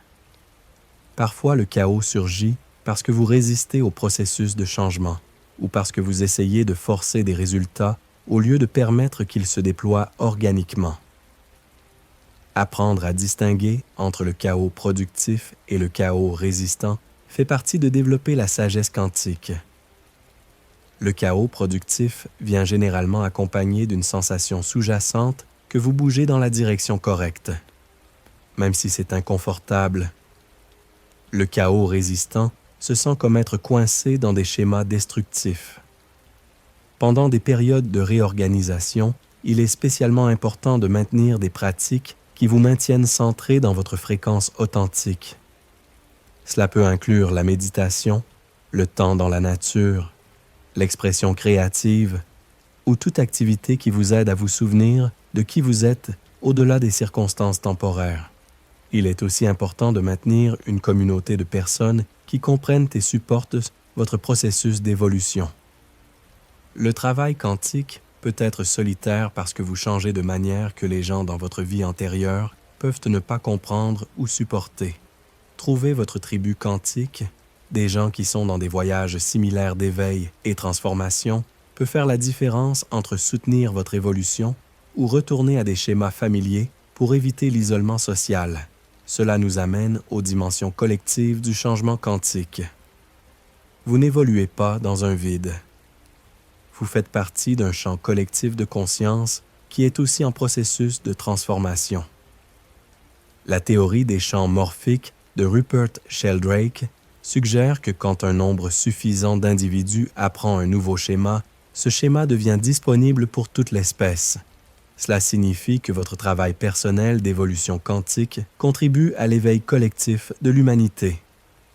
Parfois, le chaos surgit parce que vous résistez au processus de changement ou parce que vous essayez de forcer des résultats au lieu de permettre qu'ils se déploient organiquement. Apprendre à distinguer entre le chaos productif et le chaos résistant fait partie de développer la sagesse quantique. Le chaos productif vient généralement accompagné d'une sensation sous-jacente que vous bougez dans la direction correcte, même si c'est inconfortable. Le chaos résistant se sent comme être coincé dans des schémas destructifs. Pendant des périodes de réorganisation, il est spécialement important de maintenir des pratiques qui vous maintiennent centré dans votre fréquence authentique. Cela peut inclure la méditation, le temps dans la nature, l'expression créative ou toute activité qui vous aide à vous souvenir de qui vous êtes au-delà des circonstances temporaires. Il est aussi important de maintenir une communauté de personnes qui comprennent et supportent votre processus d'évolution. Le travail quantique peut être solitaire parce que vous changez de manière que les gens dans votre vie antérieure peuvent ne pas comprendre ou supporter. Trouvez votre tribu quantique, des gens qui sont dans des voyages similaires d'éveil et transformation, peut faire la différence entre soutenir votre évolution ou retourner à des schémas familiers pour éviter l'isolement social. Cela nous amène aux dimensions collectives du changement quantique. Vous n'évoluez pas dans un vide. Vous faites partie d'un champ collectif de conscience qui est aussi en processus de transformation. La théorie des champs morphiques de Rupert Sheldrake suggère que quand un nombre suffisant d'individus apprend un nouveau schéma, ce schéma devient disponible pour toute l'espèce. Cela signifie que votre travail personnel d'évolution quantique contribue à l'éveil collectif de l'humanité.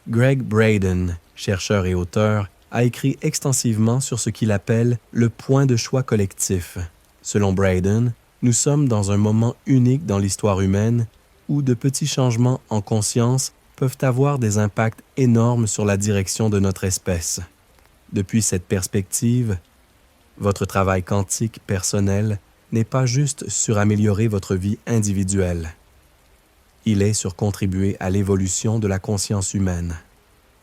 Gregg Braden, chercheur et auteur, a écrit extensivement sur ce qu'il appelle le point de choix collectif. Selon Braden, nous sommes dans un moment unique dans l'histoire humaine où de petits changements en conscience peuvent avoir des impacts énormes sur la direction de notre espèce. Depuis cette perspective, votre travail quantique personnel n'est pas juste sur améliorer votre vie individuelle. Il est sur contribuer à l'évolution de la conscience humaine.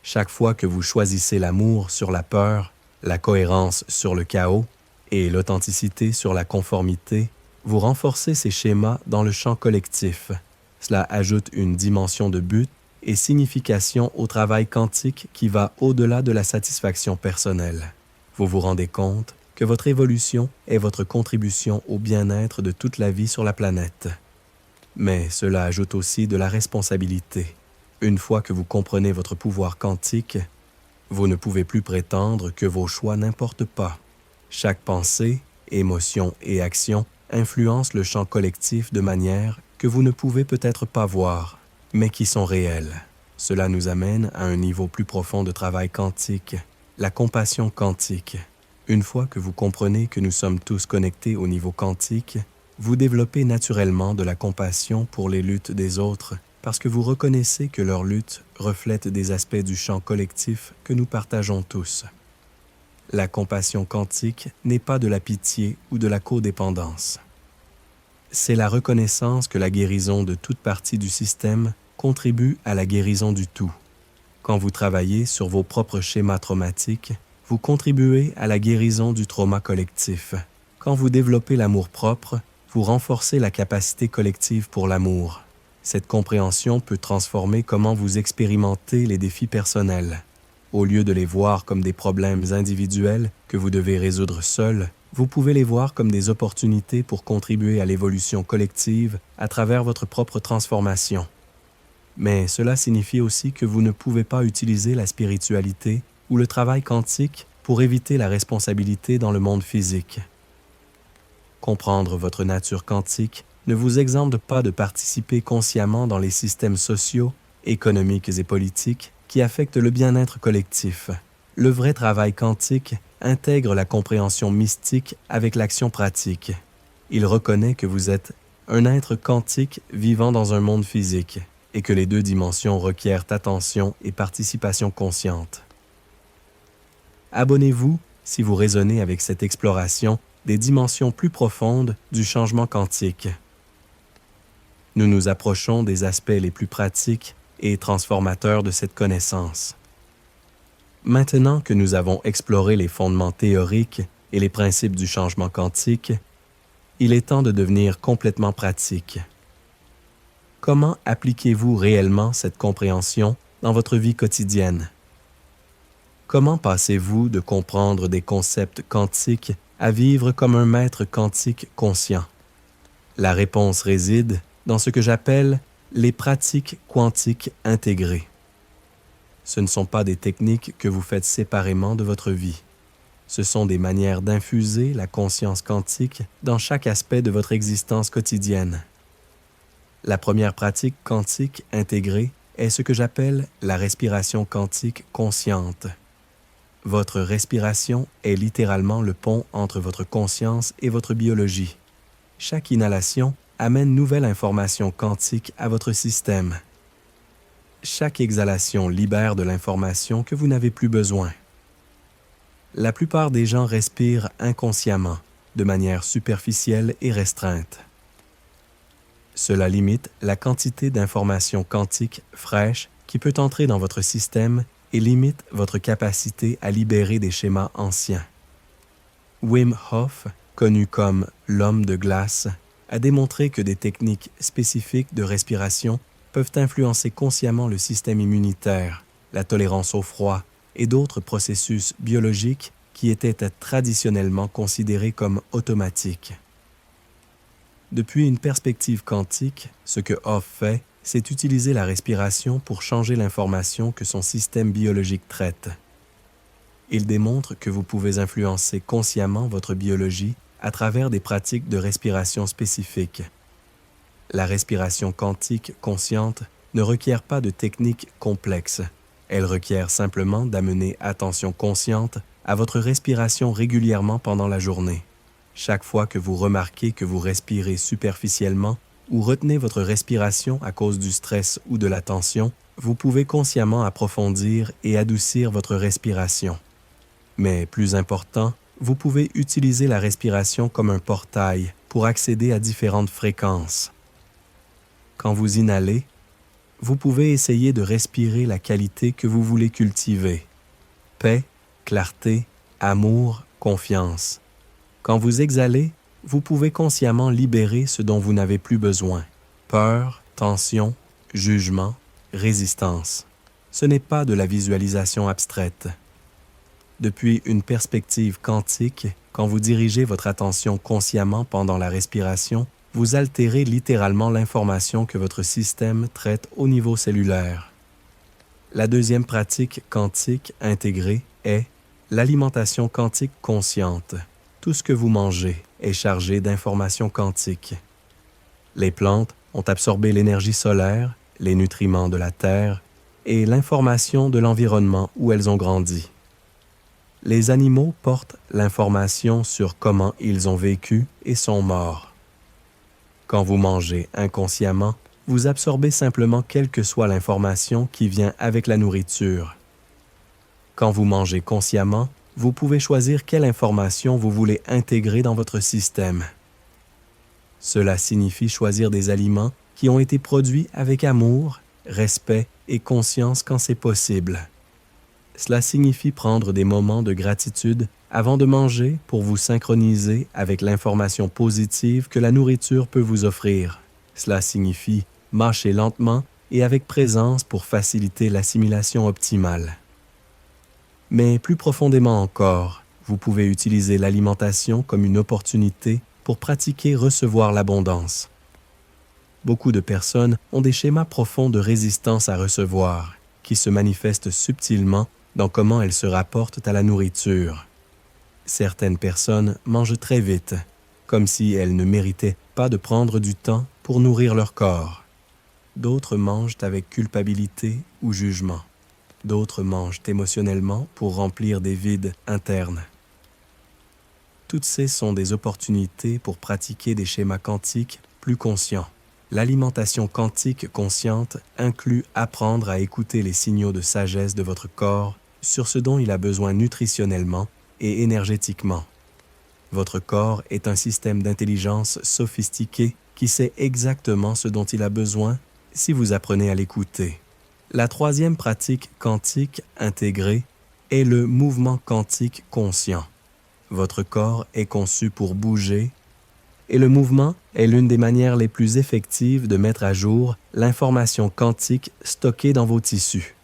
Chaque fois que vous choisissez l'amour sur la peur, la cohérence sur le chaos et l'authenticité sur la conformité, vous renforcez ces schémas dans le champ collectif. Cela ajoute une dimension de but et signification au travail quantique qui va au-delà de la satisfaction personnelle. Vous vous rendez compte que votre évolution est votre contribution au bien-être de toute la vie sur la planète. Mais cela ajoute aussi de la responsabilité. Une fois que vous comprenez votre pouvoir quantique, vous ne pouvez plus prétendre que vos choix n'importent pas. Chaque pensée, émotion et action influencent le champ collectif de manière que vous ne pouvez peut-être pas voir, mais qui sont réelles. Cela nous amène à un niveau plus profond de travail quantique, la compassion quantique. Une fois que vous comprenez que nous sommes tous connectés au niveau quantique, vous développez naturellement de la compassion pour les luttes des autres parce que vous reconnaissez que leurs luttes reflètent des aspects du champ collectif que nous partageons tous. La compassion quantique n'est pas de la pitié ou de la codépendance. C'est la reconnaissance que la guérison de toute partie du système contribue à la guérison du tout. Quand vous travaillez sur vos propres schémas traumatiques, vous contribuez à la guérison du trauma collectif. Quand vous développez l'amour-propre, vous renforcez la capacité collective pour l'amour. Cette compréhension peut transformer comment vous expérimentez les défis personnels. Au lieu de les voir comme des problèmes individuels que vous devez résoudre seul, vous pouvez les voir comme des opportunités pour contribuer à l'évolution collective à travers votre propre transformation. Mais cela signifie aussi que vous ne pouvez pas utiliser la spiritualité ou le travail quantique pour éviter la responsabilité dans le monde physique. Comprendre votre nature quantique ne vous exempte pas de participer consciemment dans les systèmes sociaux, économiques et politiques qui affectent le bien-être collectif. Le vrai travail quantique intègre la compréhension mystique avec l'action pratique. Il reconnaît que vous êtes un être quantique vivant dans un monde physique et que les deux dimensions requièrent attention et participation consciente. Abonnez-vous si vous résonnez avec cette exploration des dimensions plus profondes du changement quantique. Nous nous approchons des aspects les plus pratiques et transformateurs de cette connaissance. Maintenant que nous avons exploré les fondements théoriques et les principes du changement quantique, il est temps de devenir complètement pratique. Comment appliquez-vous réellement cette compréhension dans votre vie quotidienne? Comment passez-vous de comprendre des concepts quantiques à vivre comme un maître quantique conscient? La réponse réside dans ce que j'appelle les pratiques quantiques intégrées. Ce ne sont pas des techniques que vous faites séparément de votre vie. Ce sont des manières d'infuser la conscience quantique dans chaque aspect de votre existence quotidienne. La première pratique quantique intégrée est ce que j'appelle la respiration quantique consciente. Votre respiration est littéralement le pont entre votre conscience et votre biologie. Chaque inhalation amène nouvelle information quantique à votre système. Chaque exhalation libère de l'information que vous n'avez plus besoin. La plupart des gens respirent inconsciemment, de manière superficielle et restreinte. Cela limite la quantité d'informations quantiques fraîches qui peut entrer dans votre système et limite votre capacité à libérer des schémas anciens. Wim Hof, connu comme l'homme de glace, a démontré que des techniques spécifiques de respiration peuvent influencer consciemment le système immunitaire, la tolérance au froid et d'autres processus biologiques qui étaient traditionnellement considérés comme automatiques. Depuis une perspective quantique, ce que Hof fait, c'est utiliser la respiration pour changer l'information que son système biologique traite. Il démontre que vous pouvez influencer consciemment votre biologie à travers des pratiques de respiration spécifiques. La respiration quantique consciente ne requiert pas de techniques complexes. Elle requiert simplement d'amener attention consciente à votre respiration régulièrement pendant la journée. Chaque fois que vous remarquez que vous respirez superficiellement ou retenez votre respiration à cause du stress ou de la tension, vous pouvez consciemment approfondir et adoucir votre respiration. Mais plus important, vous pouvez utiliser la respiration comme un portail pour accéder à différentes fréquences. Quand vous inhalez, vous pouvez essayer de respirer la qualité que vous voulez cultiver. Paix, clarté, amour, confiance. Quand vous exhalez, vous pouvez consciemment libérer ce dont vous n'avez plus besoin. Peur, tension, jugement, résistance. Ce n'est pas de la visualisation abstraite. Depuis une perspective quantique, quand vous dirigez votre attention consciemment pendant la respiration, vous altérez littéralement l'information que votre système traite au niveau cellulaire. La deuxième pratique quantique intégrée est l'alimentation quantique consciente. Tout ce que vous mangez est chargé d'informations quantiques. Les plantes ont absorbé l'énergie solaire, les nutriments de la terre et l'information de l'environnement où elles ont grandi. Les animaux portent l'information sur comment ils ont vécu et sont morts. Quand vous mangez inconsciemment, vous absorbez simplement quelle que soit l'information qui vient avec la nourriture. Quand vous mangez consciemment, vous pouvez choisir quelle information vous voulez intégrer dans votre système. Cela signifie choisir des aliments qui ont été produits avec amour, respect et conscience quand c'est possible. Cela signifie prendre des moments de gratitude avant de manger pour vous synchroniser avec l'information positive que la nourriture peut vous offrir. Cela signifie mâcher lentement et avec présence pour faciliter l'assimilation optimale. Mais plus profondément encore, vous pouvez utiliser l'alimentation comme une opportunité pour pratiquer recevoir l'abondance. Beaucoup de personnes ont des schémas profonds de résistance à recevoir, qui se manifestent subtilement dans comment elles se rapportent à la nourriture. Certaines personnes mangent très vite, comme si elles ne méritaient pas de prendre du temps pour nourrir leur corps. D'autres mangent avec culpabilité ou jugement. D'autres mangent émotionnellement pour remplir des vides internes. Toutes ces sont des opportunités pour pratiquer des schémas quantiques plus conscients. L'alimentation quantique consciente inclut apprendre à écouter les signaux de sagesse de votre corps sur ce dont il a besoin nutritionnellement et énergétiquement. Votre corps est un système d'intelligence sophistiqué qui sait exactement ce dont il a besoin si vous apprenez à l'écouter. La troisième pratique quantique intégrée est le mouvement quantique conscient. Votre corps est conçu pour bouger et le mouvement est l'une des manières les plus effectives de mettre à jour l'information quantique stockée dans vos tissus.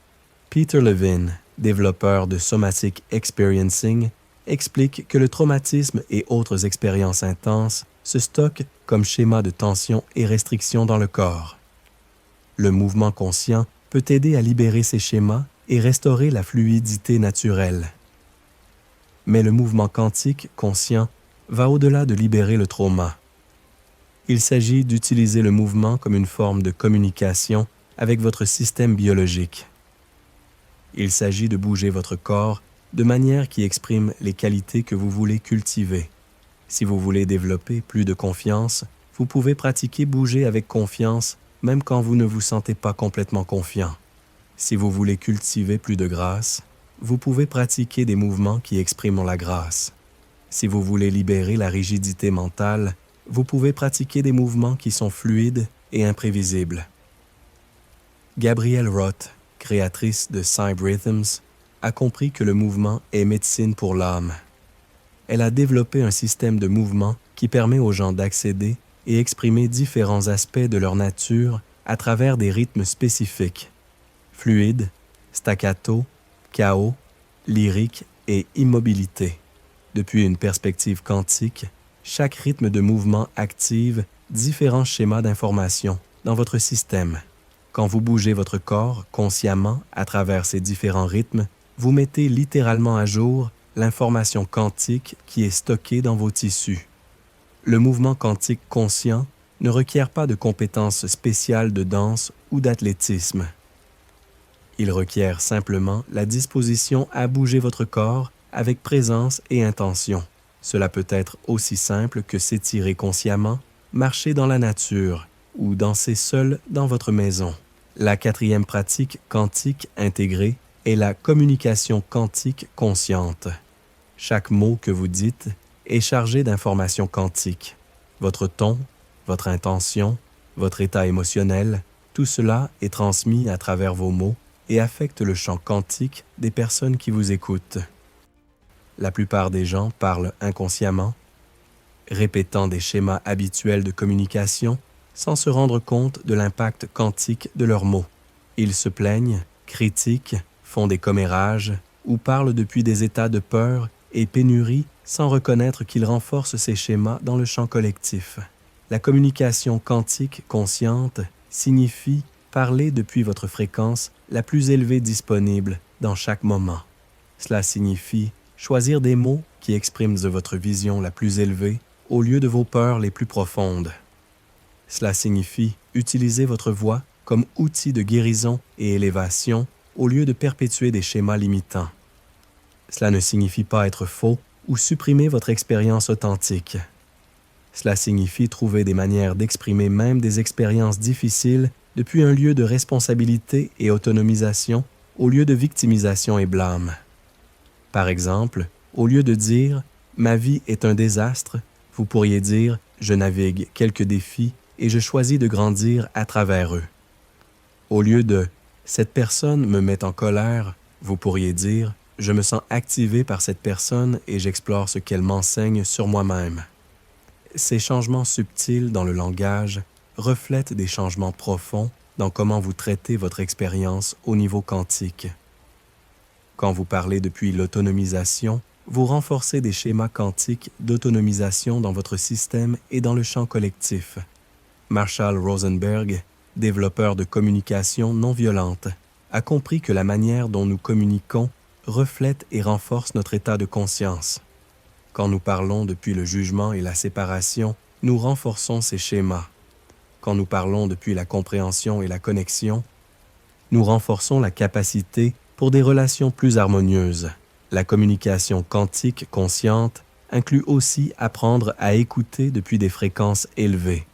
Peter Levine, développeur de Somatic Experiencing, explique que le traumatisme et autres expériences intenses se stockent comme schéma de tension et restriction dans le corps. Le mouvement conscient peut aider à libérer ces schémas et restaurer la fluidité naturelle. Mais le mouvement quantique conscient va au-delà de libérer le trauma. Il s'agit d'utiliser le mouvement comme une forme de communication avec votre système biologique. Il s'agit de bouger votre corps de manière qui exprime les qualités que vous voulez cultiver. Si vous voulez développer plus de confiance, vous pouvez pratiquer bouger avec confiance même quand vous ne vous sentez pas complètement confiant. Si vous voulez cultiver plus de grâce, vous pouvez pratiquer des mouvements qui expriment la grâce. Si vous voulez libérer la rigidité mentale, vous pouvez pratiquer des mouvements qui sont fluides et imprévisibles. Gabrielle Roth, créatrice de Cybridhms, a compris que le mouvement est médecine pour l'âme. Elle a développé un système de mouvement qui permet aux gens d'accéder et exprimer différents aspects de leur nature à travers des rythmes spécifiques, fluides, staccato, chaos, lyrique et immobilité. Depuis une perspective quantique, chaque rythme de mouvement active différents schémas d'information dans votre système. Quand vous bougez votre corps consciemment à travers ces différents rythmes, vous mettez littéralement à jour l'information quantique qui est stockée dans vos tissus. Le mouvement quantique conscient ne requiert pas de compétences spéciales de danse ou d'athlétisme. Il requiert simplement la disposition à bouger votre corps avec présence et intention. Cela peut être aussi simple que s'étirer consciemment, marcher dans la nature ou danser seul dans votre maison. La quatrième pratique quantique intégrée est la communication quantique consciente. Chaque mot que vous dites est chargé d'informations quantiques. Votre ton, votre intention, votre état émotionnel, tout cela est transmis à travers vos mots et affecte le champ quantique des personnes qui vous écoutent. La plupart des gens parlent inconsciemment, répétant des schémas habituels de communication sans se rendre compte de l'impact quantique de leurs mots. Ils se plaignent, critiquent, font des commérages ou parlent depuis des états de peur et pénurie sans reconnaître qu'ils renforcent ces schémas dans le champ collectif. La communication quantique consciente signifie parler depuis votre fréquence la plus élevée disponible dans chaque moment. Cela signifie choisir des mots qui expriment de votre vision la plus élevée au lieu de vos peurs les plus profondes. Cela signifie utiliser votre voix comme outil de guérison et élévation au lieu de perpétuer des schémas limitants. Cela ne signifie pas être faux ou supprimer votre expérience authentique. Cela signifie trouver des manières d'exprimer même des expériences difficiles depuis un lieu de responsabilité et autonomisation au lieu de victimisation et blâme. Par exemple, au lieu de dire « ma vie est un désastre », vous pourriez dire « je navigue quelques défis et je choisis de grandir à travers eux ». Au lieu de « cette personne me met en colère », vous pourriez dire « je me sens activé par cette personne et j'explore ce qu'elle m'enseigne sur moi-même ». Ces changements subtils dans le langage reflètent des changements profonds dans comment vous traitez votre expérience au niveau quantique. Quand vous parlez depuis l'autonomisation, vous renforcez des schémas quantiques d'autonomisation dans votre système et dans le champ collectif. Marshall Rosenberg, développeur de communication non violente, a compris que la manière dont nous communiquons reflète et renforce notre état de conscience. Quand nous parlons depuis le jugement et la séparation, nous renforçons ces schémas. Quand nous parlons depuis la compréhension et la connexion, nous renforçons la capacité pour des relations plus harmonieuses. La communication quantique consciente inclut aussi apprendre à écouter depuis des fréquences élevées.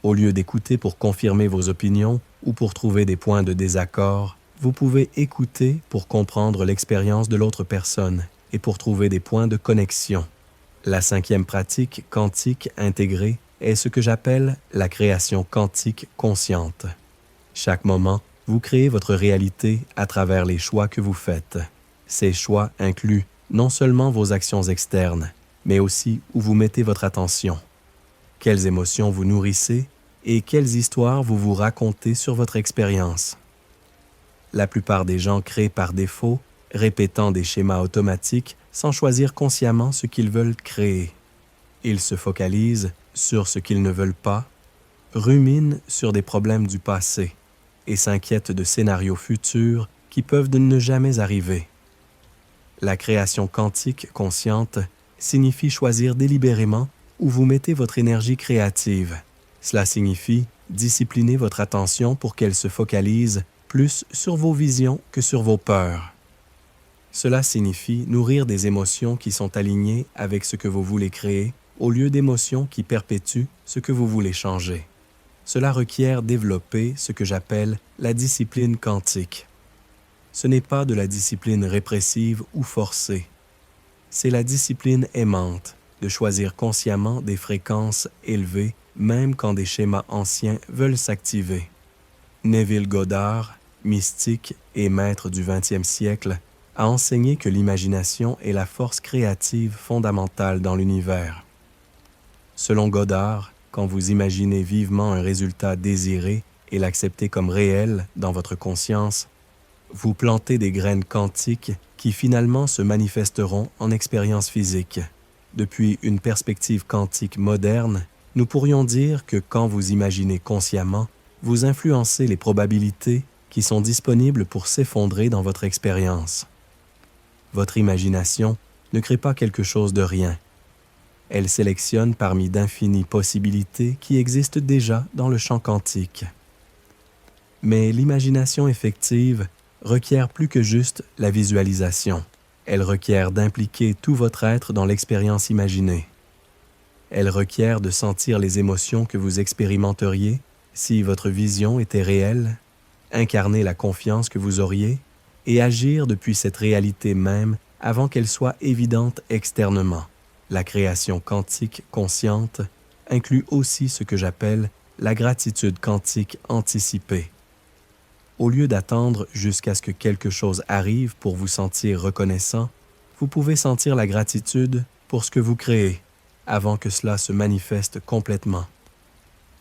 Au lieu d'écouter pour confirmer vos opinions ou pour trouver des points de désaccord, vous pouvez écouter pour comprendre l'expérience de l'autre personne et pour trouver des points de connexion. La 5e pratique quantique intégrée est ce que j'appelle la création quantique consciente. Chaque moment, vous créez votre réalité à travers les choix que vous faites. Ces choix incluent non seulement vos actions externes, mais aussi où vous mettez votre attention. Quelles émotions vous nourrissez et quelles histoires vous vous racontez sur votre expérience. La plupart des gens créent par défaut, répétant des schémas automatiques sans choisir consciemment ce qu'ils veulent créer. Ils se focalisent sur ce qu'ils ne veulent pas, ruminent sur des problèmes du passé et s'inquiètent de scénarios futurs qui peuvent ne jamais arriver. La création quantique consciente signifie choisir délibérément où vous mettez votre énergie créative. Cela signifie discipliner votre attention pour qu'elle se focalise plus sur vos visions que sur vos peurs. Cela signifie nourrir des émotions qui sont alignées avec ce que vous voulez créer au lieu d'émotions qui perpétuent ce que vous voulez changer. Cela requiert développer ce que j'appelle la discipline quantique. Ce n'est pas de la discipline répressive ou forcée. C'est la discipline aimante de choisir consciemment des fréquences élevées même quand des schémas anciens veulent s'activer. Neville Goddard, mystique et maître du 20e siècle, a enseigné que l'imagination est la force créative fondamentale dans l'univers. Selon Goddard, quand vous imaginez vivement un résultat désiré et l'acceptez comme réel dans votre conscience, vous plantez des graines quantiques qui finalement se manifesteront en expérience physique. Depuis une perspective quantique moderne, nous pourrions dire que quand vous imaginez consciemment, vous influencez les probabilités qui sont disponibles pour s'effondrer dans votre expérience. Votre imagination ne crée pas quelque chose de rien. Elle sélectionne parmi d'infinies possibilités qui existent déjà dans le champ quantique. Mais l'imagination effective requiert plus que juste la visualisation. Elle requiert d'impliquer tout votre être dans l'expérience imaginée. Elle requiert de sentir les émotions que vous expérimenteriez si votre vision était réelle, incarner la confiance que vous auriez et agir depuis cette réalité même avant qu'elle soit évidente externement. La création quantique consciente inclut aussi ce que j'appelle la gratitude quantique anticipée. Au lieu d'attendre jusqu'à ce que quelque chose arrive pour vous sentir reconnaissant, vous pouvez sentir la gratitude pour ce que vous créez avant que cela se manifeste complètement.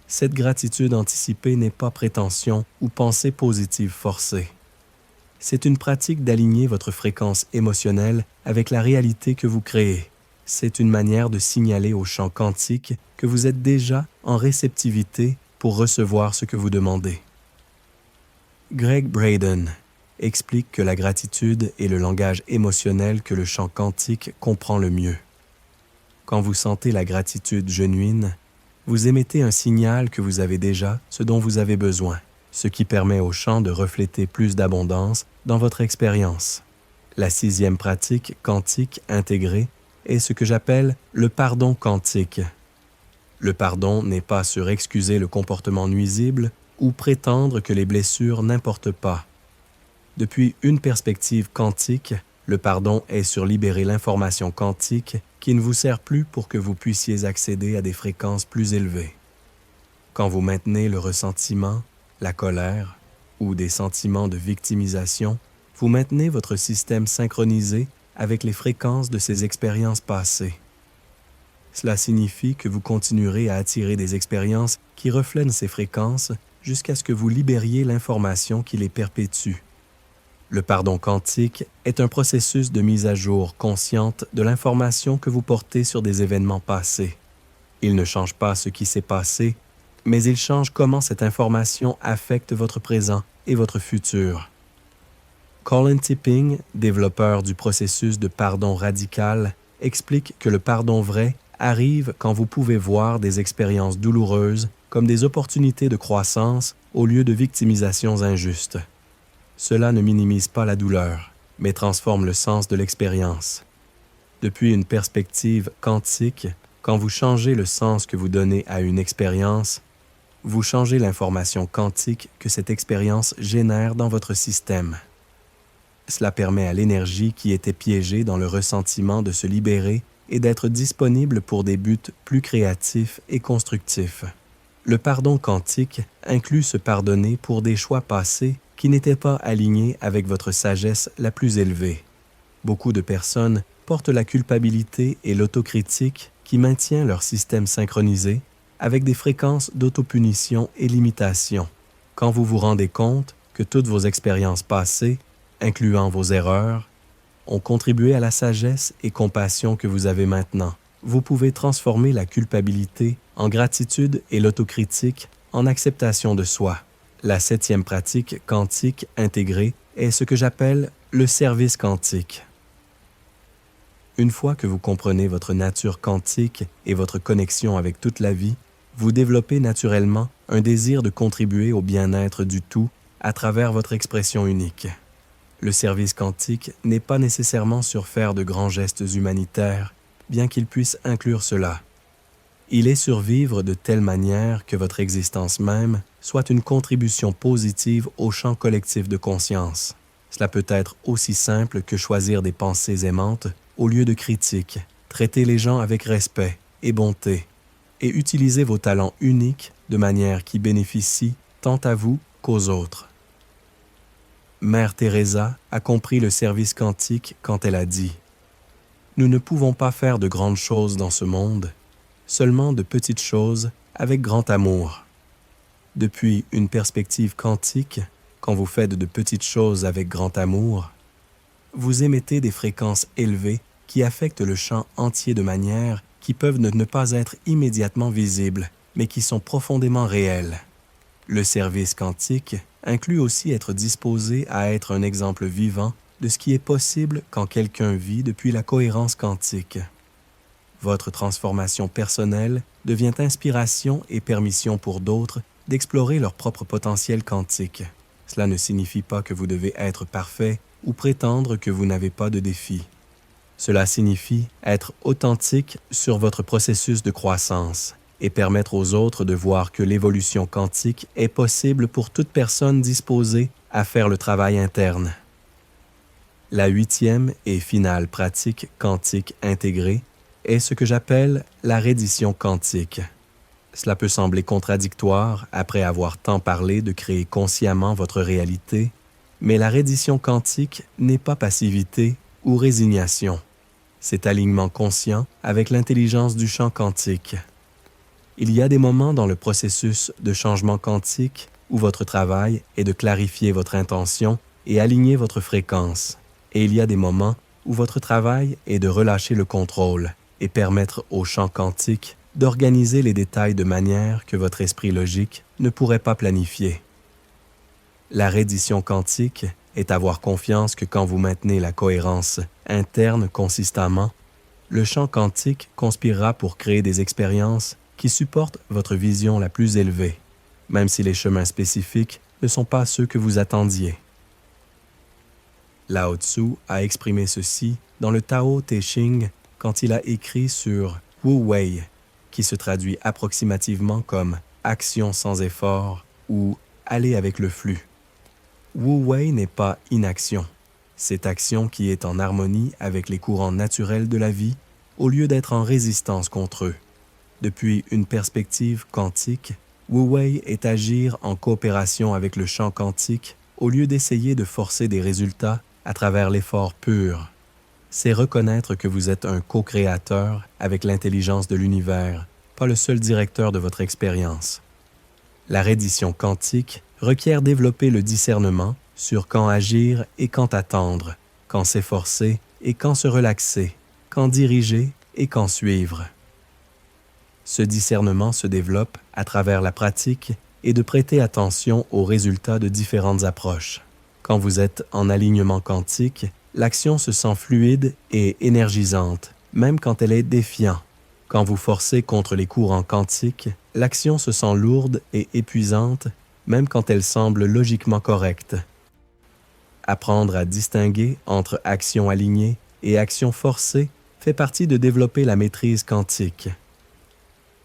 Cette gratitude anticipée n'est pas prétention ou pensée positive forcée. C'est une pratique d'aligner votre fréquence émotionnelle avec la réalité que vous créez. C'est une manière de signaler au champ quantique que vous êtes déjà en réceptivité pour recevoir ce que vous demandez. Gregg Braden explique que la gratitude est le langage émotionnel que le champ quantique comprend le mieux. Quand vous sentez la gratitude genuine, vous émettez un signal que vous avez déjà ce dont vous avez besoin, ce qui permet au champ de refléter plus d'abondance dans votre expérience. La 6e pratique quantique intégrée est ce que j'appelle le pardon quantique. Le pardon n'est pas sur excuser le comportement nuisible ou prétendre que les blessures n'importent pas. Depuis une perspective quantique, le pardon est sur libérer l'information quantique qui ne vous sert plus pour que vous puissiez accéder à des fréquences plus élevées. Quand vous maintenez le ressentiment, la colère ou des sentiments de victimisation, vous maintenez votre système synchronisé avec les fréquences de ces expériences passées. Cela signifie que vous continuerez à attirer des expériences qui reflètent ces fréquences jusqu'à ce que vous libériez l'information qui les perpétue. Le pardon quantique est un processus de mise à jour consciente de l'information que vous portez sur des événements passés. Il ne change pas ce qui s'est passé, mais il change comment cette information affecte votre présent et votre futur. Colin Tipping, développeur du processus de pardon radical, explique que le pardon vrai arrive quand vous pouvez voir des expériences douloureuses comme des opportunités de croissance au lieu de victimisations injustes. Cela ne minimise pas la douleur, mais transforme le sens de l'expérience. Depuis une perspective quantique, quand vous changez le sens que vous donnez à une expérience, vous changez l'information quantique que cette expérience génère dans votre système. Cela permet à l'énergie qui était piégée dans le ressentiment de se libérer et d'être disponible pour des buts plus créatifs et constructifs. Le pardon quantique inclut se pardonner pour des choix passés qui n'étaient pas alignés avec votre sagesse la plus élevée. Beaucoup de personnes portent la culpabilité et l'autocritique qui maintient leur système synchronisé avec des fréquences d'autopunition et limitation. Quand vous vous rendez compte que toutes vos expériences passées, incluant vos erreurs, ont contribué à la sagesse et compassion que vous avez maintenant, vous pouvez transformer la culpabilité en gratitude et l'autocritique en acceptation de soi. La 7e pratique quantique intégrée est ce que j'appelle le service quantique. Une fois que vous comprenez votre nature quantique et votre connexion avec toute la vie, vous développez naturellement un désir de contribuer au bien-être du tout à travers votre expression unique. Le service quantique n'est pas nécessairement sur faire de grands gestes humanitaires, bien qu'il puisse inclure cela. Il est sur vivre de telle manière que votre existence même soit une contribution positive au champ collectif de conscience. Cela peut être aussi simple que choisir des pensées aimantes au lieu de critiques, traiter les gens avec respect et bonté, et utiliser vos talents uniques de manière qui bénéficie tant à vous qu'aux autres. Mère Teresa a compris le service quantique quand elle a dit « Nous ne pouvons pas faire de grandes choses dans ce monde, seulement de petites choses avec grand amour. » Depuis une perspective quantique, quand vous faites de petites choses avec grand amour, vous émettez des fréquences élevées qui affectent le champ entier de manière qui peuvent ne pas être immédiatement visibles, mais qui sont profondément réelles. Le service quantique inclut aussi être disposé à être un exemple vivant de ce qui est possible quand quelqu'un vit depuis la cohérence quantique. Votre transformation personnelle devient inspiration et permission pour d'autres d'explorer leur propre potentiel quantique. Cela ne signifie pas que vous devez être parfait ou prétendre que vous n'avez pas de défis. Cela signifie être authentique sur votre processus de croissance et permettre aux autres de voir que l'évolution quantique est possible pour toute personne disposée à faire le travail interne. La 8e et finale pratique quantique intégrée est ce que j'appelle la reddition quantique. Cela peut sembler contradictoire après avoir tant parlé de créer consciemment votre réalité, mais la reddition quantique n'est pas passivité ou résignation. C'est alignement conscient avec l'intelligence du champ quantique. Il y a des moments dans le processus de changement quantique où votre travail est de clarifier votre intention et aligner votre fréquence. Et il y a des moments où votre travail est de relâcher le contrôle et permettre au champ quantique d'organiser les détails de manière que votre esprit logique ne pourrait pas planifier. La reddition quantique est avoir confiance que quand vous maintenez la cohérence interne consistamment, le champ quantique conspirera pour créer des expériences qui supportent votre vision la plus élevée, même si les chemins spécifiques ne sont pas ceux que vous attendiez. Lao Tzu a exprimé ceci dans le Tao Te Ching quand il a écrit sur Wu Wei, qui se traduit approximativement comme « action sans effort » ou « aller avec le flux ». Wu Wei n'est pas inaction, c'est action qui est en harmonie avec les courants naturels de la vie au lieu d'être en résistance contre eux. Depuis une perspective quantique, Wu Wei est agir en coopération avec le champ quantique au lieu d'essayer de forcer des résultats à travers l'effort pur. C'est reconnaître que vous êtes un co-créateur avec l'intelligence de l'univers, pas le seul directeur de votre expérience. La reddition quantique requiert développer le discernement sur quand agir et quand attendre, quand s'efforcer et quand se relaxer, quand diriger et quand suivre. Ce discernement se développe à travers la pratique et de prêter attention aux résultats de différentes approches. Quand vous êtes en alignement quantique, l'action se sent fluide et énergisante, même quand elle est défiante. Quand vous forcez contre les courants quantiques, l'action se sent lourde et épuisante, même quand elle semble logiquement correcte. Apprendre à distinguer entre action alignée et action forcée fait partie de développer la maîtrise quantique.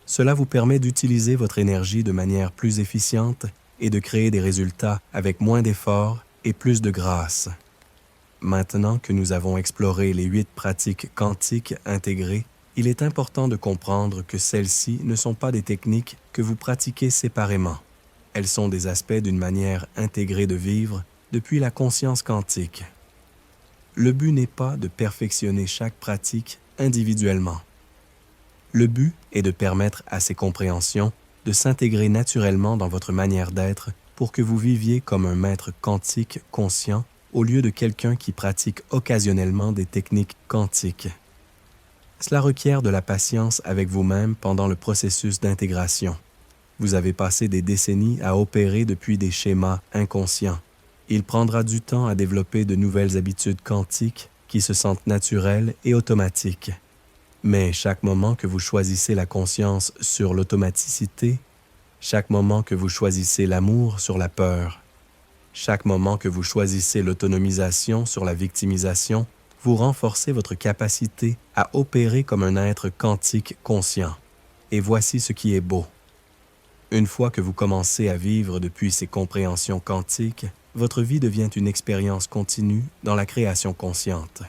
Cela vous permet d'utiliser votre énergie de manière plus efficiente et de créer des résultats avec moins d'efforts et plus de grâce. Maintenant que nous avons exploré les 8 pratiques quantiques intégrées, il est important de comprendre que celles-ci ne sont pas des techniques que vous pratiquez séparément. Elles sont des aspects d'une manière intégrée de vivre depuis la conscience quantique. Le but n'est pas de perfectionner chaque pratique individuellement. Le but est de permettre à ces compréhensions de s'intégrer naturellement dans votre manière d'être pour que vous viviez comme un maître quantique conscient au lieu de quelqu'un qui pratique occasionnellement des techniques quantiques. Cela requiert de la patience avec vous-même pendant le processus d'intégration. Vous avez passé des décennies à opérer depuis des schémas inconscients. Il prendra du temps à développer de nouvelles habitudes quantiques qui se sentent naturelles et automatiques. Mais chaque moment que vous choisissez la conscience sur l'automaticité, chaque moment que vous choisissez l'amour sur la peur, chaque moment que vous choisissez l'autonomisation sur la victimisation, vous renforcez votre capacité à opérer comme un être quantique conscient. Et voici ce qui est beau. Une fois que vous commencez à vivre depuis ces compréhensions quantiques, votre vie devient une expérience continue dans la création consciente.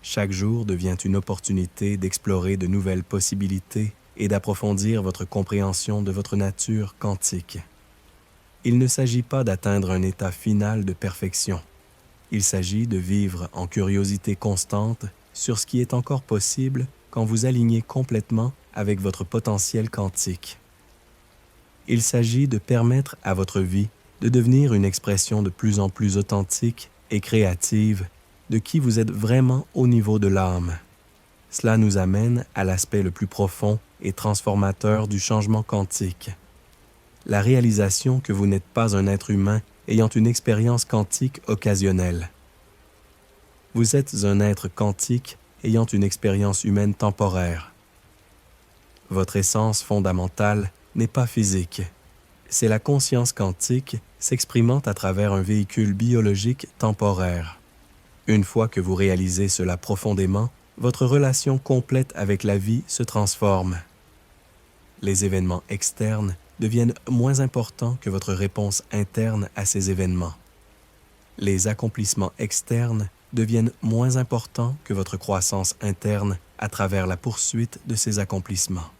Chaque jour devient une opportunité d'explorer de nouvelles possibilités et d'approfondir votre compréhension de votre nature quantique. Il ne s'agit pas d'atteindre un état final de perfection. Il s'agit de vivre en curiosité constante sur ce qui est encore possible quand vous alignez complètement avec votre potentiel quantique. Il s'agit de permettre à votre vie de devenir une expression de plus en plus authentique et créative de qui vous êtes vraiment au niveau de l'âme. Cela nous amène à l'aspect le plus profond et transformateur du changement quantique. La réalisation que vous n'êtes pas un être humain ayant une expérience quantique occasionnelle. Vous êtes un être quantique ayant une expérience humaine temporaire. Votre essence fondamentale n'est pas physique. C'est la conscience quantique s'exprimant à travers un véhicule biologique temporaire. Une fois que vous réalisez cela profondément, votre relation complète avec la vie se transforme. Les événements externes deviennent moins importants que votre réponse interne à ces événements. Les accomplissements externes deviennent moins importants que votre croissance interne à travers la poursuite de ces accomplissements.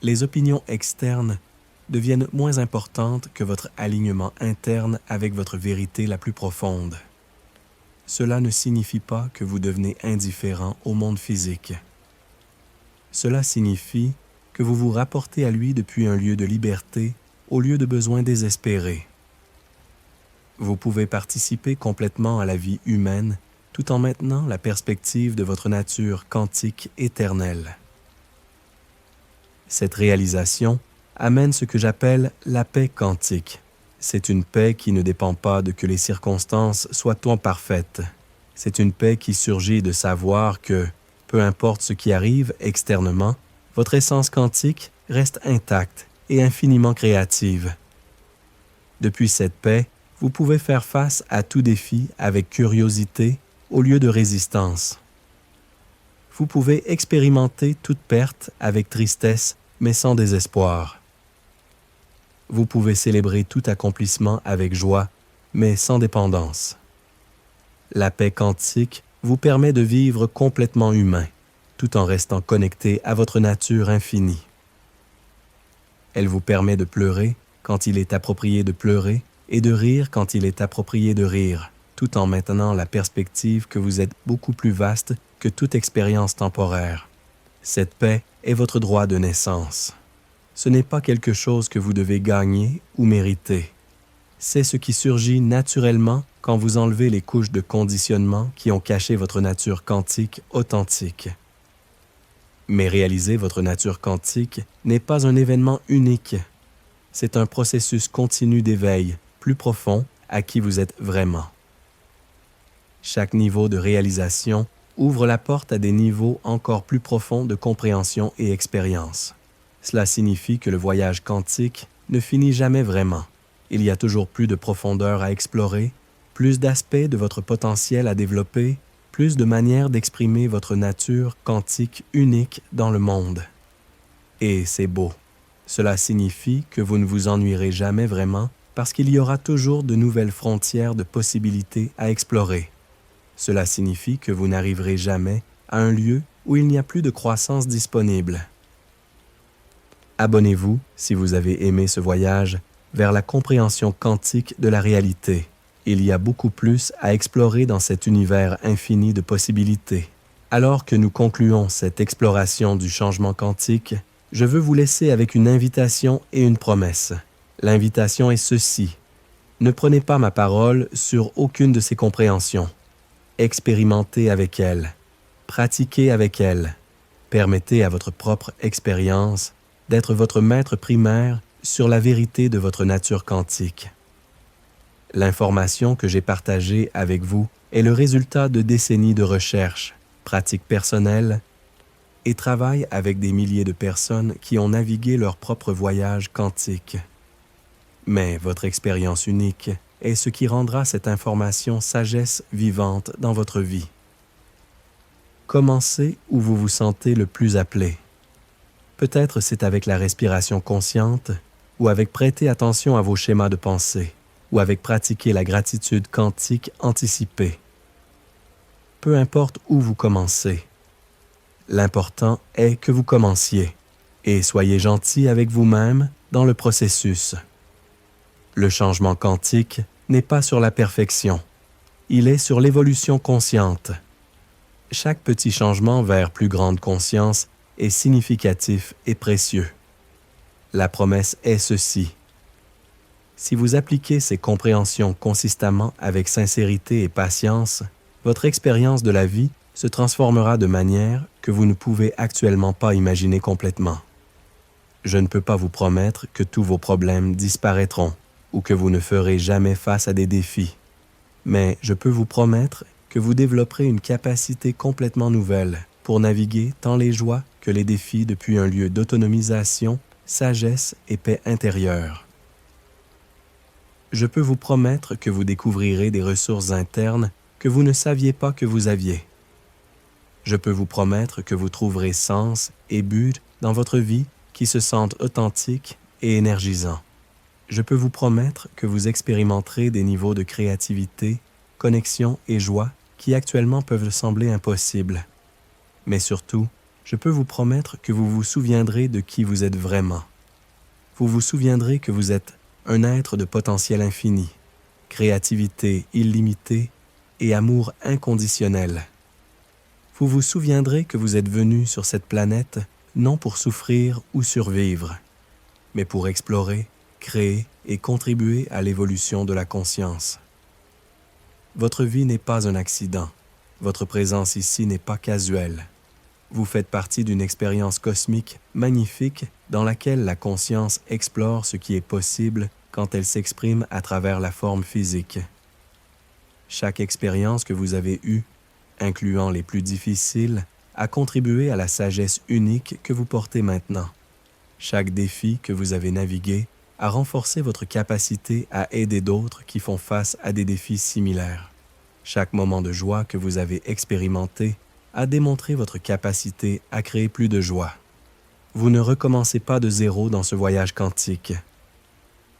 Les opinions externes deviennent moins importantes que votre alignement interne avec votre vérité la plus profonde. Cela ne signifie pas que vous devenez indifférent au monde physique. Cela signifie que vous vous rapportez à lui depuis un lieu de liberté au lieu de besoins désespérés. Vous pouvez participer complètement à la vie humaine tout en maintenant la perspective de votre nature quantique éternelle. Cette réalisation amène ce que j'appelle la paix quantique. C'est une paix qui ne dépend pas de que les circonstances soient parfaites. C'est une paix qui surgit de savoir que, peu importe ce qui arrive externement, votre essence quantique reste intacte et infiniment créative. Depuis cette paix, vous pouvez faire face à tout défi avec curiosité au lieu de résistance. Vous pouvez expérimenter toute perte avec tristesse, mais sans désespoir. Vous pouvez célébrer tout accomplissement avec joie, mais sans dépendance. La paix quantique vous permet de vivre complètement humain, tout en restant connecté à votre nature infinie. Elle vous permet de pleurer quand il est approprié de pleurer et de rire quand il est approprié de rire, tout en maintenant la perspective que vous êtes beaucoup plus vaste que toute expérience temporaire. Cette paix est votre droit de naissance. Ce n'est pas quelque chose que vous devez gagner ou mériter. C'est ce qui surgit naturellement quand vous enlevez les couches de conditionnement qui ont caché votre nature quantique authentique. Mais réaliser votre nature quantique n'est pas un événement unique. C'est un processus continu d'éveil, plus profond, à qui vous êtes vraiment. Chaque niveau de réalisation ouvre la porte à des niveaux encore plus profonds de compréhension et expérience. Cela signifie que le voyage quantique ne finit jamais vraiment. Il y a toujours plus de profondeur à explorer, plus d'aspects de votre potentiel à développer, plus de manières d'exprimer votre nature quantique unique dans le monde. Et c'est beau. Cela signifie que vous ne vous ennuierez jamais vraiment parce qu'il y aura toujours de nouvelles frontières de possibilités à explorer. Cela signifie que vous n'arriverez jamais à un lieu où il n'y a plus de croissance disponible. Abonnez-vous, si vous avez aimé ce voyage, vers la compréhension quantique de la réalité. Il y a beaucoup plus à explorer dans cet univers infini de possibilités. Alors que nous concluons cette exploration du changement quantique, je veux vous laisser avec une invitation et une promesse. L'invitation est ceci. Ne prenez pas ma parole sur aucune de ces compréhensions. Expérimentez avec elles. Pratiquez avec elles. Permettez à votre propre expérience d'être votre maître primaire sur la vérité de votre nature quantique. L'information que j'ai partagée avec vous est le résultat de décennies de recherche, pratiques personnelles et travail avec des milliers de personnes qui ont navigué leur propre voyage quantique. Mais votre expérience unique est ce qui rendra cette information sagesse vivante dans votre vie. Commencez où vous vous sentez le plus appelé. Peut-être c'est avec la respiration consciente, ou avec prêter attention à vos schémas de pensée, ou avec pratiquer la gratitude quantique anticipée. Peu importe où vous commencez. L'important est que vous commenciez, et soyez gentil avec vous-même dans le processus. Le changement quantique n'est pas sur la perfection, il est sur l'évolution consciente. Chaque petit changement vers plus grande conscience est significatif et précieux. La promesse est ceci. Si vous appliquez ces compréhensions consistamment avec sincérité et patience, votre expérience de la vie se transformera de manière que vous ne pouvez actuellement pas imaginer complètement. Je ne peux pas vous promettre que tous vos problèmes disparaîtront ou que vous ne ferez jamais face à des défis, mais je peux vous promettre que vous développerez une capacité complètement nouvelle pour naviguer tant les joies que les défis depuis un lieu d'autonomisation, sagesse et paix intérieure. Je peux vous promettre que vous découvrirez des ressources internes que vous ne saviez pas que vous aviez. Je peux vous promettre que vous trouverez sens et but dans votre vie qui se sentent authentiques et énergisants. Je peux vous promettre que vous expérimenterez des niveaux de créativité, connexion et joie qui actuellement peuvent sembler impossibles. Mais surtout, je peux vous promettre que vous vous souviendrez de qui vous êtes vraiment. Vous vous souviendrez que vous êtes un être de potentiel infini, créativité illimitée et amour inconditionnel. Vous vous souviendrez que vous êtes venu sur cette planète non pour souffrir ou survivre, mais pour explorer, créer et contribuer à l'évolution de la conscience. Votre vie n'est pas un accident. Votre présence ici n'est pas casuelle. Vous faites partie d'une expérience cosmique magnifique dans laquelle la conscience explore ce qui est possible quand elle s'exprime à travers la forme physique. Chaque expérience que vous avez eue, incluant les plus difficiles, a contribué à la sagesse unique que vous portez maintenant. Chaque défi que vous avez navigué a renforcé votre capacité à aider d'autres qui font face à des défis similaires. Chaque moment de joie que vous avez expérimenté a démontré votre capacité à créer plus de joie. Vous ne recommencez pas de zéro dans ce voyage quantique.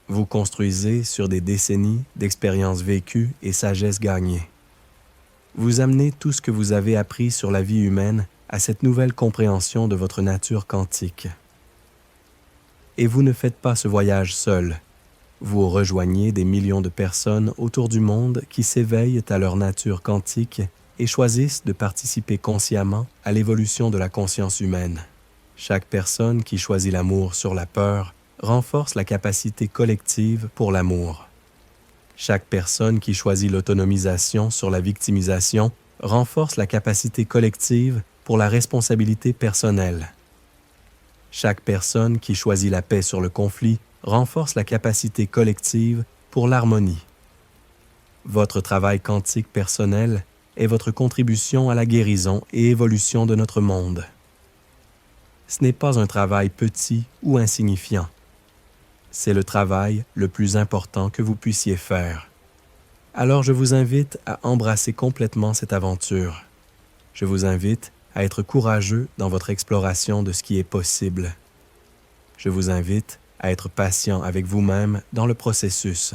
Vous construisez sur des décennies d'expériences vécues et sagesse gagnée. Vous amenez tout ce que vous avez appris sur la vie humaine à cette nouvelle compréhension de votre nature quantique. Et vous ne faites pas ce voyage seul. Vous rejoignez des millions de personnes autour du monde qui s'éveillent à leur nature quantique et choisissent de participer consciemment à l'évolution de la conscience humaine. Chaque personne qui choisit l'amour sur la peur renforce la capacité collective pour l'amour. Chaque personne qui choisit l'autonomisation sur la victimisation renforce la capacité collective pour la responsabilité personnelle. Chaque personne qui choisit la paix sur le conflit renforce la capacité collective pour l'harmonie. Votre travail quantique personnel est votre contribution à la guérison et évolution de notre monde. Ce n'est pas un travail petit ou insignifiant. C'est le travail le plus important que vous puissiez faire. Alors je vous invite à embrasser complètement cette aventure. Je vous invite à être courageux dans votre exploration de ce qui est possible. Je vous invite à être patient avec vous-même dans le processus.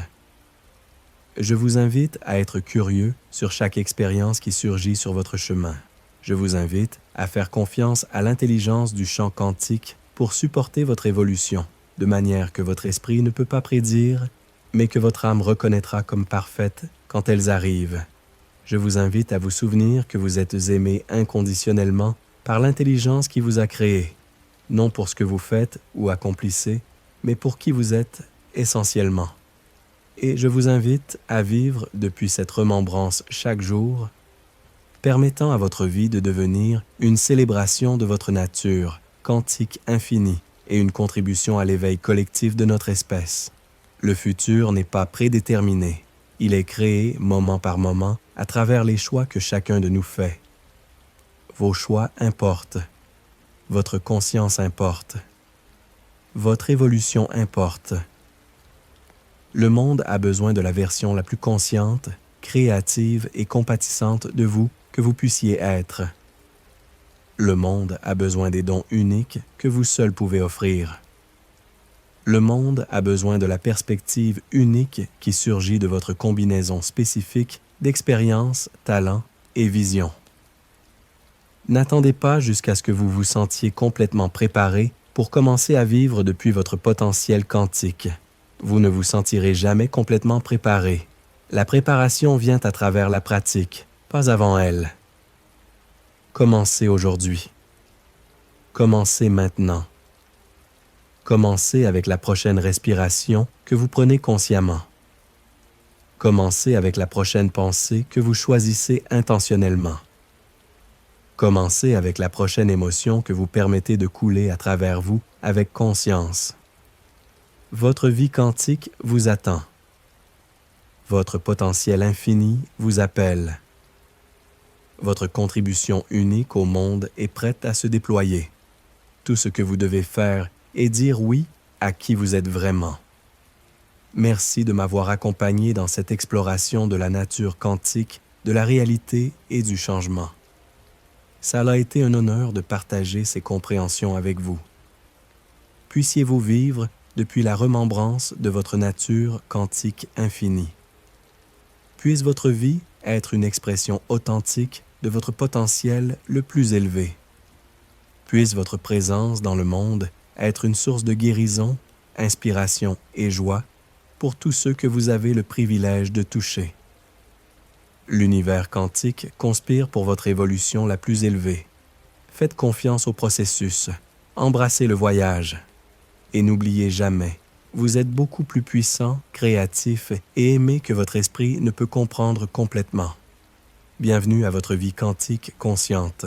Je vous invite à être curieux sur chaque expérience qui surgit sur votre chemin. Je vous invite à faire confiance à l'intelligence du champ quantique pour supporter votre évolution, de manière que votre esprit ne peut pas prédire, mais que votre âme reconnaîtra comme parfaite quand elles arrivent. Je vous invite à vous souvenir que vous êtes aimé inconditionnellement par l'intelligence qui vous a créé, non pour ce que vous faites ou accomplissez, mais pour qui vous êtes essentiellement. Et je vous invite à vivre depuis cette remembrance chaque jour, permettant à votre vie de devenir une célébration de votre nature quantique infinie et une contribution à l'éveil collectif de notre espèce. Le futur n'est pas prédéterminé. Il est créé moment par moment à travers les choix que chacun de nous fait. Vos choix importent. Votre conscience importe. Votre évolution importe. Le monde a besoin de la version la plus consciente, créative et compatissante de vous que vous puissiez être. Le monde a besoin des dons uniques que vous seul pouvez offrir. Le monde a besoin de la perspective unique qui surgit de votre combinaison spécifique d'expérience, talent et vision. N'attendez pas jusqu'à ce que vous vous sentiez complètement préparé pour commencer à vivre depuis votre potentiel quantique. Vous ne vous sentirez jamais complètement préparé. La préparation vient à travers la pratique, pas avant elle. Commencez aujourd'hui. Commencez maintenant. Commencez avec la prochaine respiration que vous prenez consciemment. Commencez avec la prochaine pensée que vous choisissez intentionnellement. Commencez avec la prochaine émotion que vous permettez de couler à travers vous avec conscience. Votre vie quantique vous attend. Votre potentiel infini vous appelle. Votre contribution unique au monde est prête à se déployer. Tout ce que vous devez faire est dire oui à qui vous êtes vraiment. Merci de m'avoir accompagné dans cette exploration de la nature quantique, de la réalité et du changement. Ça a été un honneur de partager ces compréhensions avec vous. Puissiez-vous vivre depuis la remembrance de votre nature quantique infinie. Puisse votre vie être une expression authentique de votre potentiel le plus élevé. Puisse votre présence dans le monde être une source de guérison, inspiration et joie pour tous ceux que vous avez le privilège de toucher. L'univers quantique conspire pour votre évolution la plus élevée. Faites confiance au processus. Embrassez le voyage. Et n'oubliez jamais, vous êtes beaucoup plus puissant, créatif et aimé que votre esprit ne peut comprendre complètement. Bienvenue à votre vie quantique consciente.